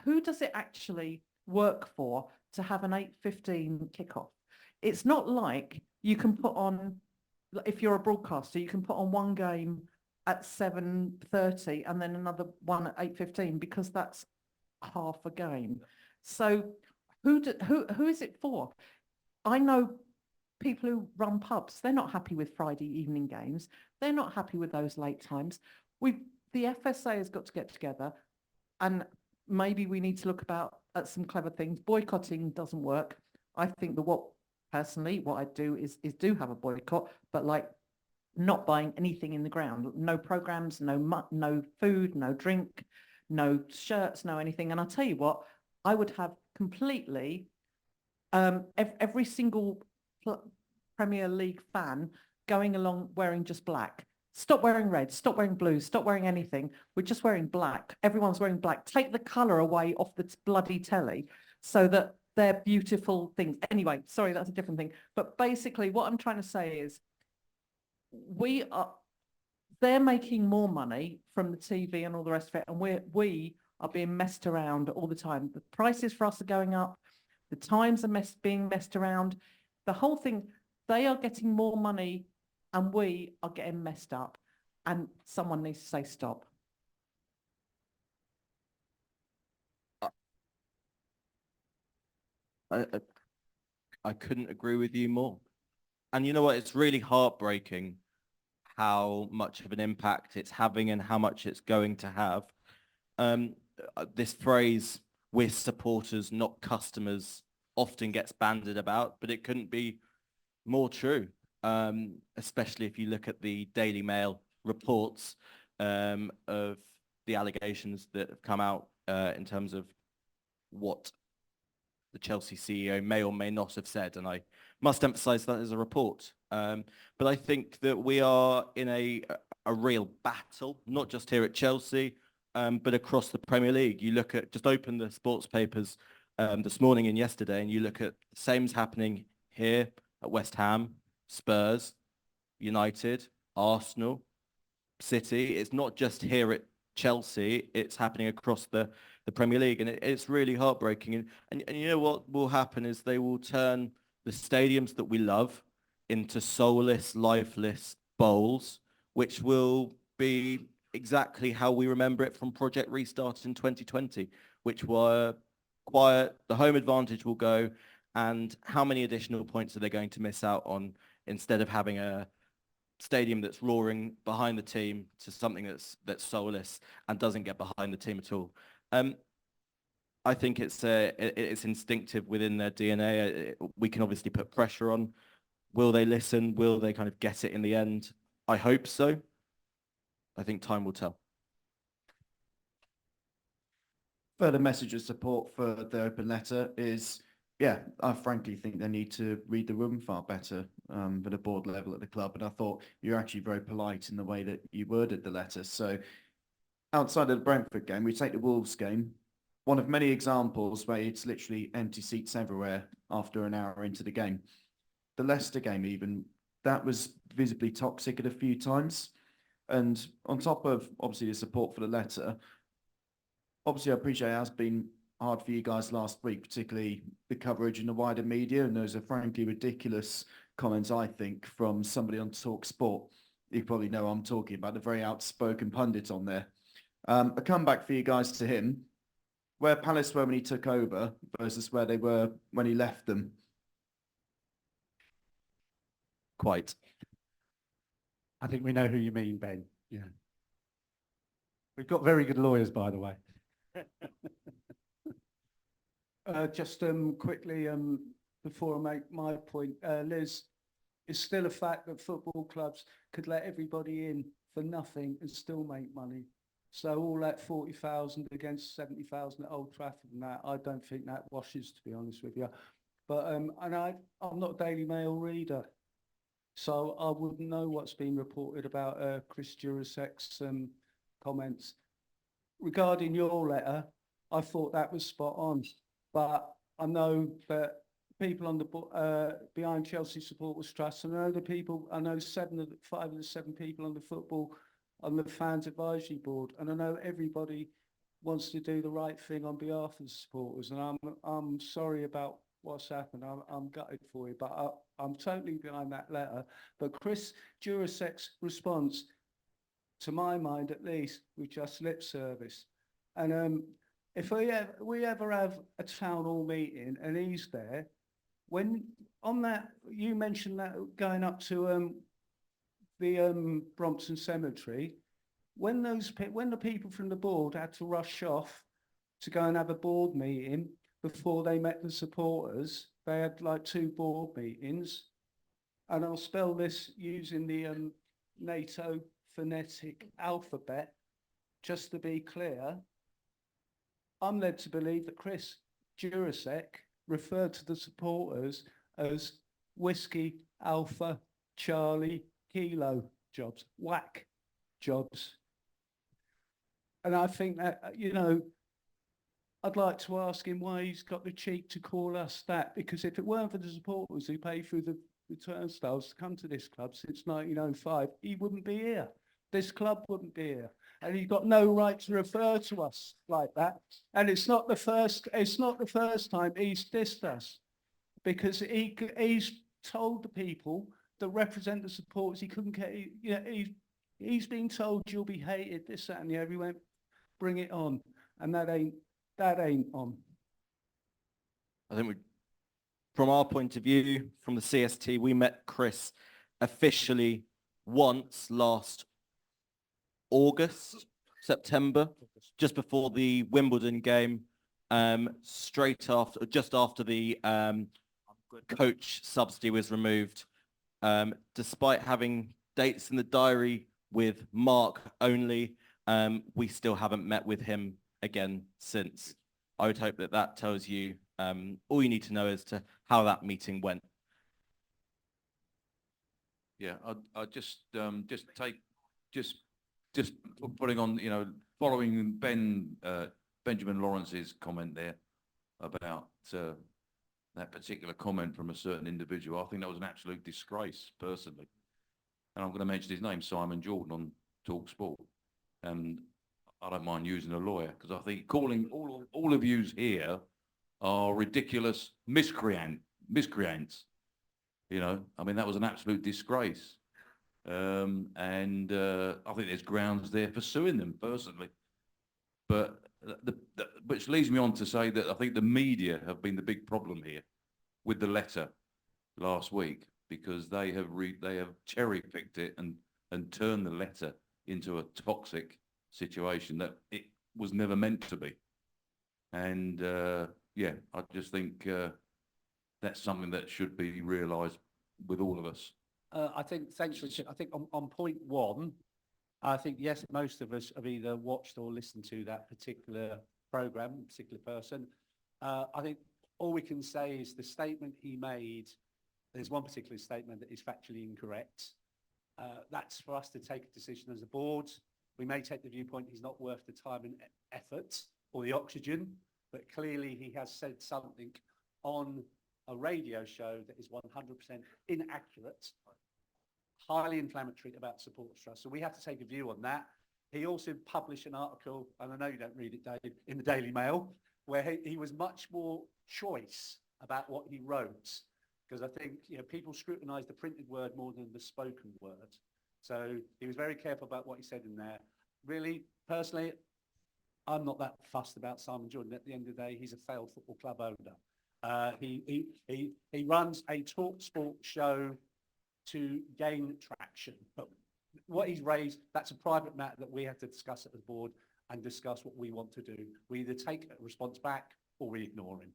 who does it actually work for to have an 8:15 kickoff? It's not like you can put on, if you're a broadcaster, you can put on one game at 7:30 and then another one at 8:15 because that's half a game. So who is it for? I know people who run pubs, they're not happy with Friday evening games. They're not happy with those late times. The FSA has got to get together, and maybe we need to look at some clever things. Boycotting doesn't work. I think personally, what I do is do have a boycott, but like not buying anything in the ground, no programs, no food, no drink, no shirts, no anything. And I'll tell you what, I would have completely every single Premier League fan going along wearing just black. Stop wearing red, stop wearing blue, stop wearing anything. We're just wearing black. Everyone's wearing black. Take the colour away off the bloody telly so that they're beautiful things. Anyway, sorry, that's a different thing. But basically what I'm trying to say is they're making more money from the TV and all the rest of it, and we are being messed around all the time. The prices for us are going up, the times are being messed around, the whole thing. They are getting more money and we are getting messed up, and someone needs to say stop. I couldn't agree with you more. And you know what? It's really heartbreaking how much of an impact it's having and how much it's going to have. This phrase, "we're supporters, not customers," often gets bandied about, but it couldn't be more true, especially if you look at the Daily Mail reports of the allegations that have come out in terms of what the Chelsea CEO may or may not have said. And I must emphasize that as a report. But I think that we are in a real battle, not just here at Chelsea, but across the Premier League. You look at, just open the sports papers this morning and yesterday, and you look at the same's happening here at West Ham, Spurs, United, Arsenal, City. It's not just here at Chelsea, it's happening across the the Premier League. And it's really heartbreaking. And you know what will happen is they will turn the stadiums that we love into soulless, lifeless bowls, which will be exactly how we remember it from Project Restart in 2020, which were quiet, the home advantage will go, and how many additional points are they going to miss out on instead of having a stadium that's roaring behind the team to something that's soulless and doesn't get behind the team at all. I think it's instinctive within their DNA. We can obviously put pressure on. Will they listen? Will they kind of get it in the end? I hope so. I think time will tell. Further message of support for the open letter is, yeah, I frankly think they need to read the room far better at a board level at the club. And I thought you're actually very polite in the way that you worded the letter. So outside of the Brentford game, we take the Wolves game, one of many examples where it's literally empty seats everywhere after an hour into the game. The Leicester game even, that was visibly toxic at a few times. And on top of obviously the support for the letter, obviously I appreciate it has been hard for you guys last week, particularly the coverage in the wider media. And those are frankly ridiculous comments, I think, from somebody on Talk Sport. You probably know I'm talking about, the very outspoken pundit on there. A comeback for you guys to him, where Palace were when he took over versus where they were when he left them. Quite. I think we know who you mean, Ben. Yeah. We've got very good lawyers, by the way. Just quickly, before I make my point, Liz, it's still a fact that football clubs could let everybody in for nothing and still make money. So all that 40,000 against 70,000 at Old Trafford and that, I don't think that washes, to be honest with you. But and I'm not a Daily Mail reader, so I wouldn't know what's been reported about Chris Jurasek's comments. Regarding your letter, I thought that was spot on, but I know that people on the behind Chelsea Supporters Trust, and I know 5 of the 7 people on the fans advisory board, and I know everybody wants to do the right thing on behalf of the supporters, and I'm sorry about what's happened. I'm gutted for you, but I'm totally behind that letter. But Chris Jurasek's response, to my mind at least, was just lip service. And if we ever have a town hall meeting and he's there, when on that, you mentioned that going up to the Brompton Cemetery, when the people from the board had to rush off to go and have a board meeting before they met the supporters, they had like 2 board meetings, and I'll spell this using the NATO phonetic alphabet, just to be clear. I'm led to believe that Chris Jurasek referred to the supporters as Whiskey Alpha Charlie Kilo jobs, whack jobs. And I think that, I'd like to ask him why he's got the cheek to call us that, because if it weren't for the supporters who pay through the turnstiles to come to this club since 1905, he wouldn't be here. This club wouldn't be here. And he's got no right to refer to us like that. And it's not the first time he's dissed us, because he's told the people that represent the supporters he couldn't get, he's been told you'll be hated, this, that, and the other. He went, bring it on. And that ain't on. I think from our point of view, from the CST, we met Chris officially once last September, just before the Wimbledon game, just after the coach subsidy was removed. Despite having dates in the diary with Mark only, we still haven't met with him again since. I would hope that tells you all you need to know as to how that meeting went. Yeah, I just putting on, following Benjamin Lawrence's comment there about that particular comment from a certain individual. I think that was an absolute disgrace, personally. And I'm going to mention his name, Simon Jordan, on Talk Sport. And I don't mind using a lawyer because I think calling all of yous here are ridiculous miscreants. You know, I mean, that was an absolute disgrace. And I think there's grounds there for suing them personally. But which leads me on to say that I think the media have been the big problem here with the letter last week, because they have cherry picked it and turned the letter into a toxic situation that it was never meant to be. And yeah, I just think that's something that should be realised with all of us. I think, thanks, Richard. I think on point one, I think, yes, most of us have either watched or listened to that particular programme, particular person. I think all we can say is the statement he made, there's one particular statement that is factually incorrect. That's for us to take a decision as a board. We may take the viewpoint he's not worth the time and effort or the oxygen, but clearly he has said something on a radio show that is 100% inaccurate, highly inflammatory about supporters trust. So we have to take a view on that. He also published an article, and I know you don't read it, Dave, in the Daily Mail, where he was much more choice about what he wrote, because I think, you know, people scrutinise the printed word more than the spoken word. So he was very careful about what he said in there. Really, personally, I'm not that fussed about Simon Jordan. At the end of the day, he's a failed football club owner. He runs a talk sport show to gain traction. But what he's raised, that's a private matter that we have to discuss at the board and discuss what we want to do. We either take a response back or we ignore him.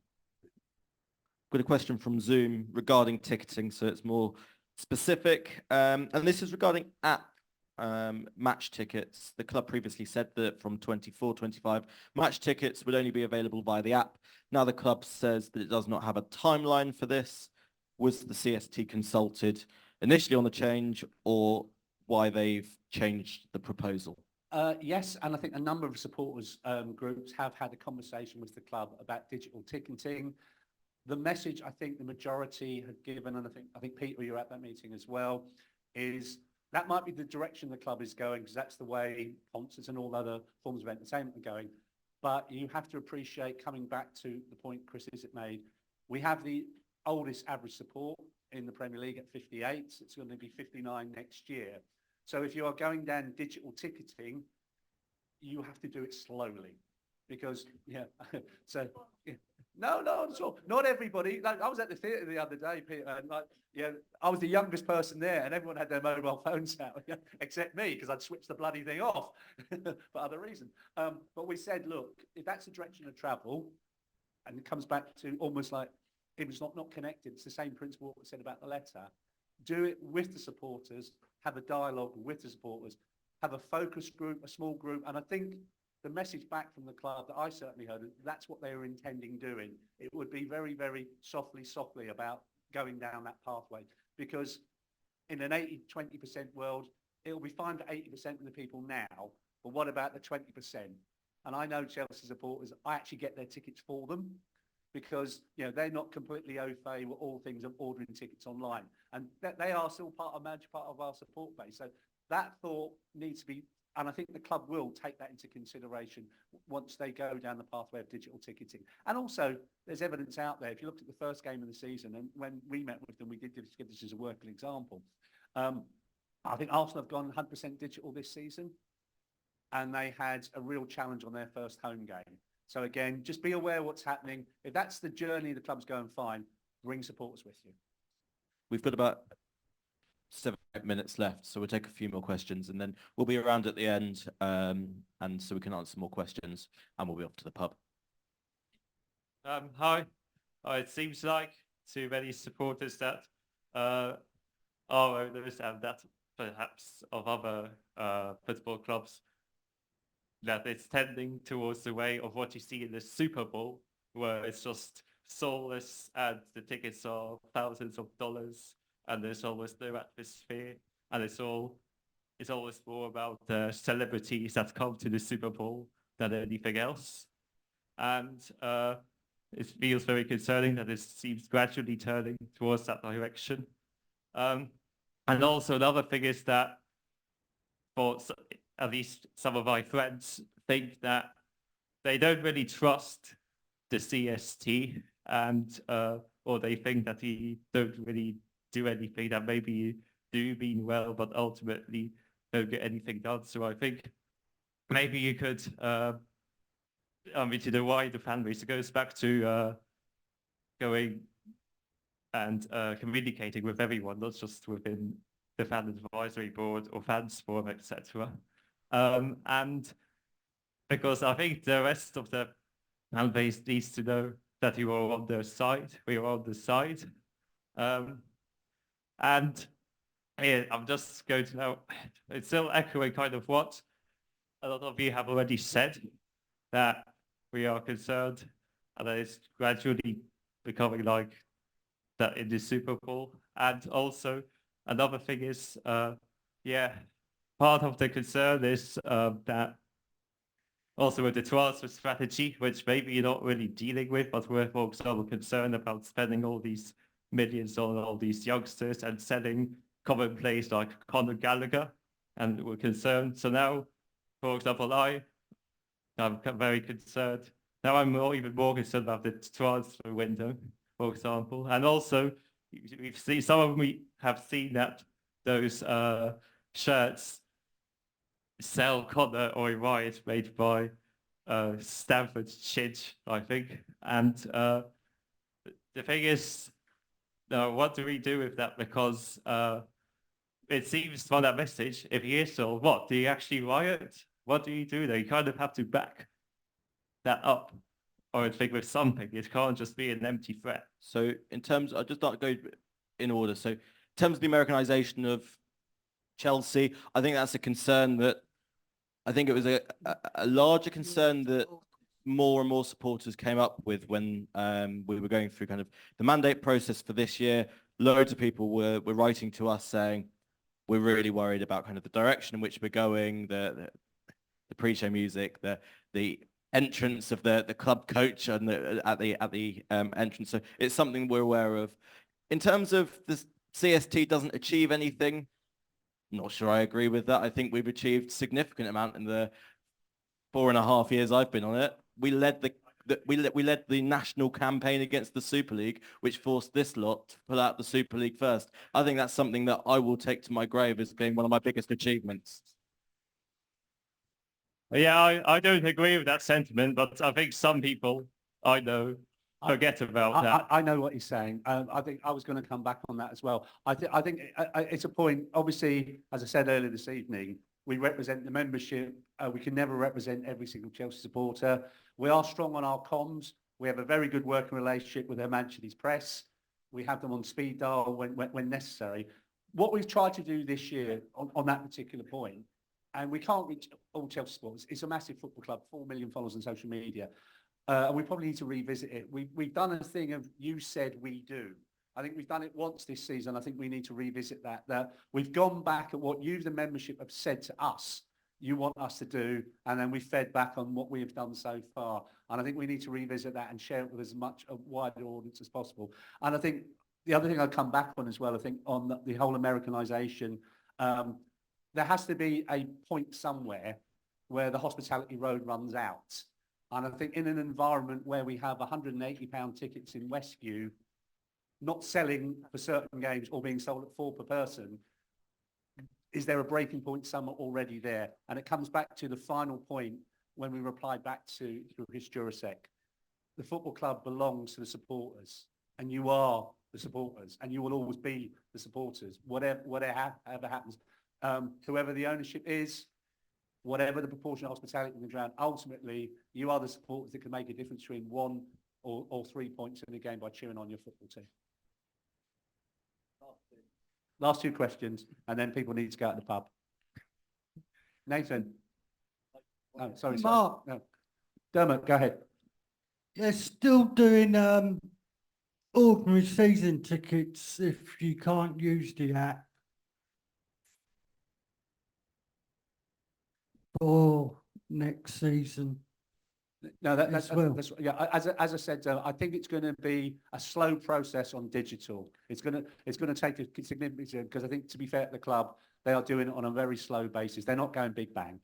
Got a question from Zoom regarding ticketing, so it's more specific. And this is regarding app match tickets. The club previously said that from 24-25, match tickets would only be available via the app. Now the club says that it does not have a timeline for this. Was the CST consulted initially on the change, or why they've changed the proposal? Yes, and I think a number of supporters groups have had a conversation with the club about digital ticketing. The message I think the majority had given, and I think Peter, you were at that meeting as well, is that might be the direction the club is going, because that's the way concerts and all other forms of entertainment are going. But you have to appreciate, coming back to the point Chris Isitt made, we have the oldest average support in the Premier League at 58. It's going to be 59 next year. So if you are going down digital ticketing, you have to do it slowly, because, yeah, so, yeah. No, not everybody. Like, I was at the theatre the other day, Peter, and like, yeah, I was the youngest person there, and everyone had their mobile phones out, except me, because I'd switched the bloody thing off for other reasons. But we said, look, if that's the direction of travel, and it comes back to almost like it was not connected. It's the same principle what we said about the letter. Do it with the supporters, have a dialogue with the supporters, have a focus group, a small group, and I think the message back from the club that I certainly heard, that's what they were intending doing. It would be very, very softly about going down that pathway, because in an 80-20% world, it'll be fine for 80% of the people now, but what about the 20%? And I know Chelsea supporters, I actually get their tickets for them, because, you know, they're not completely au fait with all things of ordering tickets online, and they are still a major part of our support base. So that thought needs to be, and I think the club will take that into consideration once they go down the pathway of digital ticketing. And also, there's evidence out there. If you looked at the first game of the season, and when we met with them, we did give this as a working example. I think Arsenal have gone 100% digital this season, and they had a real challenge on their first home game. So again, just be aware of what's happening. If that's the journey the club's going, fine, bring supporters with you. We've got about 7 minutes left, so we'll take a few more questions, and then we'll be around at the end, and so we can answer more questions, and we'll be off to the pub. Hi. It seems like too many supporters that are owners and that perhaps of other football clubs, that it's tending towards the way of what you see in the Super Bowl, where it's just soulless and the tickets are thousands of dollars and there's almost no atmosphere, and it's always more about the celebrities that come to the Super Bowl than anything else. And it feels very concerning that it seems gradually turning towards that direction. And also another thing is that, for at least some of my friends, think that they don't really trust the CST, and or they think that he don't really do anything, that maybe you do mean well, but ultimately don't get anything done. So I think maybe you could, to the wider fan base, it goes back to going and communicating with everyone, not just within the fan advisory board or fans forum, etc. And because I think the rest of the fan base needs to know that you are on their side, we are on the side. And yeah, I'm just going to now, it's still echoing kind of what a lot of you have already said, that we are concerned and that it's gradually becoming like that in the Super Bowl. And also another thing is, yeah, part of the concern is that also with the transfer strategy, which maybe you're not really dealing with, but we're, for example, concerned about spending all these millions on all these youngsters and selling common players like Conor Gallagher, and we're concerned. So now, for example, I'm very concerned. Now I'm even more concerned about the transfer window, for example. And also, we've seen, some of we have seen that those shirts sell Connor or Riot made by Stanford Chidge, I think. And the thing is, what do we do with that? Because it seems from that message, if he is sold, what, do you actually riot? What do you do there? You kind of have to back that up, or I think with something. It can't just be an empty threat. So in terms, I'll just start go in order. So in terms of the Americanization of Chelsea, I think that's a concern that, I think it was a larger concern that more and more supporters came up with when we were going through kind of the mandate process for this year. Loads of people were writing to us saying, we're really worried about kind of the direction in which we're going, the pre-show music, the entrance of the club coach and at the entrance. So it's something we're aware of. In terms of the CST doesn't achieve anything, not sure I agree with that. I think we've achieved significant amount in the 4.5 years I've been on it. We led we led the national campaign against the Super League, which forced this lot to pull out the Super League first. I think that's something that I will take to my grave as being one of my biggest achievements. Yeah, I don't agree with that sentiment, but I think some people I know forget about that. I know what he's saying. I think I was going to come back on that as well. I think it's a point. Obviously, as I said earlier this evening, we represent the membership. We can never represent every single Chelsea supporter. We are strong on our comms. We have a very good working relationship with Her Majesty's press. We have them on speed dial when necessary. What we've tried to do this year on that particular point, and we can't reach all Chelsea supporters. It's a massive football club, 4 million followers on social media. And we probably need to revisit it. We've done a thing of you said we do. I think we've done it once this season. I think we need to revisit that. That we've gone back at what you, the membership, have said to us you want us to do, and then we fed back on what we have done so far. And I think we need to revisit that and share it with as much a wider audience as possible. And I think the other thing I'll come back on as well, I think on the whole Americanization, there has to be a point somewhere where the hospitality road runs out. And I think in an environment where we have £180 tickets in Westview, not selling for certain games or being sold at £4 per person, is there a breaking point somewhere already there? And it comes back to the final point when we replied back to His Jurasek. The football club belongs to the supporters, and you are the supporters, and you will always be the supporters, whatever happens. Whoever the ownership is, whatever the proportion of hospitality in the ground, ultimately, you are the supporters that can make a difference between 1 or 3 points in the game by cheering on your football team. Last two questions, and then people need to go out to the pub. Nathan. Oh, sorry. Mark. No. Dermot, go ahead. They're still doing ordinary season tickets if you can't use the app for next season. No, that's yeah. As I said, I think it's going to be a slow process on digital. It's going to take a significant, because I think, to be fair to the club, they are doing it on a very slow basis. They're not going big bang.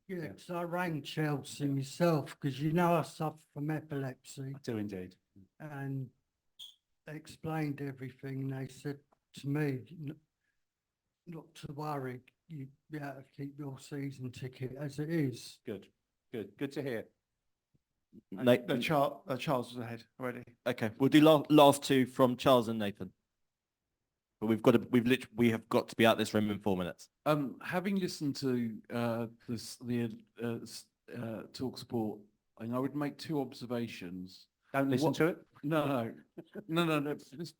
Yeah, because I rang Chelsea myself, because you know I suffer from epilepsy, I do indeed. and they explained everything. They said to me, not to worry, you'd be able to keep your season ticket as it is. Good, good to hear. Charles was ahead already. Okay, we'll do last two from Charles and Nathan. But we have got to be out this room in 4 minutes. Having listened to Talk Sport, I would make two observations. Don't listen to it. No.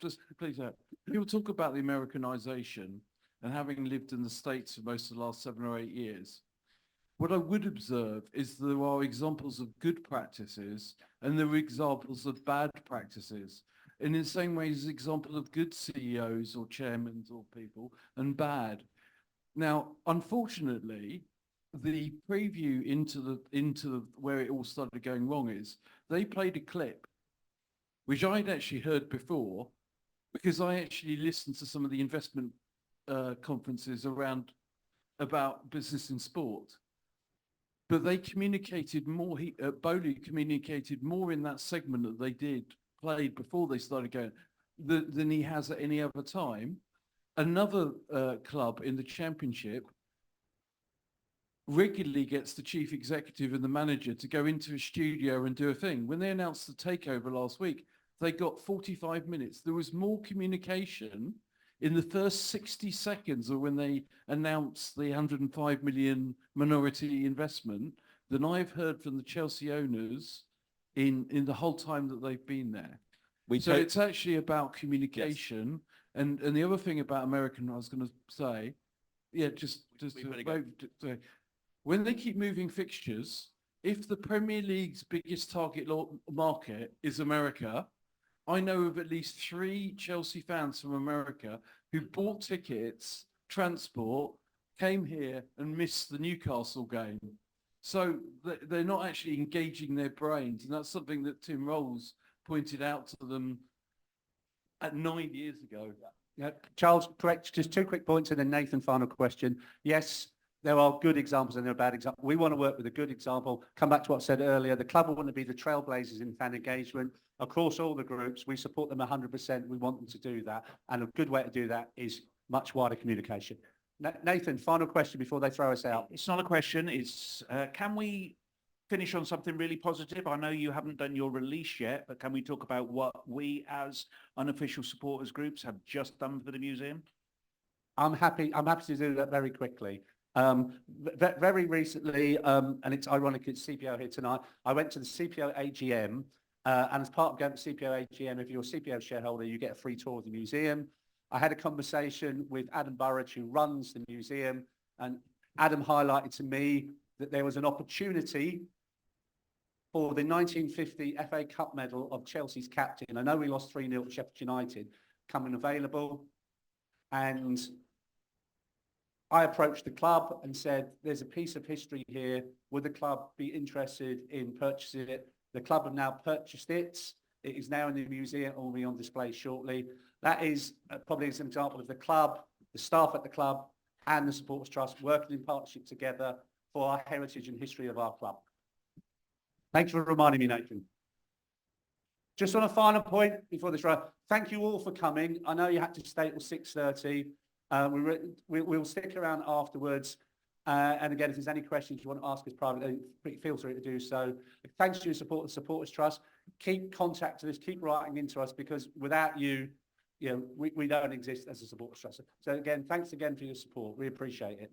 Just please don't. People talk about the Americanization, and having lived in the States for most of the last 7 or 8 years, what I would observe is there are examples of good practices and there are examples of bad practices. And in the same way as examples of good CEOs or chairmen or people and bad. Now, unfortunately, the preview into the where it all started going wrong is they played a clip, which I'd actually heard before, because I actually listened to some of the investment conferences about business in sport. But they communicated more, Bowley communicated more in that segment that they played before they started going than he has at any other time. Another club in the Championship regularly gets the chief executive and the manager to go into a studio and do a thing. When they announced the takeover last week, they got 45 minutes. There was more communication in the first 60 seconds or when they announced the 105 million minority investment than I've heard from the Chelsea owners in the whole time that they've been there. So it's actually about communication. Yes. And the other thing about American, I was going to say, when they keep moving fixtures, if the Premier League's biggest target market is America, I know of at least 3 Chelsea fans from America who bought tickets, transport, came here and missed the Newcastle game. So they're not actually engaging their brains. And that's something that Tim Rolls pointed out to them 9 years ago. Yeah, Charles, correct. Just 2 quick points and then Nathan, final question. Yes, there are good examples and there are bad examples. We want to work with a good example. Come back to what I said earlier. The club will want to be the trailblazers in fan engagement. Across all the groups, we support them 100%. We want them to do that. And a good way to do that is much wider communication. Nathan, final question before they throw us out. It's not a question. It's can we finish on something really positive? I know you haven't done your release yet, but can we talk about what we as unofficial supporters groups have just done for the museum? I'm happy to do that very quickly. Very recently, and it's ironic it's CPO here tonight, I went to the CPO AGM, and as part of going to CPO AGM, if you're a CPO shareholder, you get a free tour of the museum. I had a conversation with Adam Burridge, who runs the museum, and Adam highlighted to me that there was an opportunity for the 1950 FA Cup medal of Chelsea's captain. I know we lost 3-0 to Sheffield United, coming available. And I approached the club and said, there's a piece of history here. Would the club be interested in purchasing it? The club have now purchased it. It is now in the museum, it will be on display shortly. That is probably an example of the club, the staff at the club and the Supporters Trust working in partnership together for our heritage and history of our club. Thanks for reminding me, Nathan. Just on a final point before this run, thank you all for coming. I know you had to stay till 6:30. We'll stick around afterwards. And again, if there's any questions you want to ask us privately, feel free to do so. Thanks to your support of the Supporters Trust. Keep contacting us, keep writing into us, because without you, we don't exist as a Supporters Trust. So again, thanks again for your support. We appreciate it.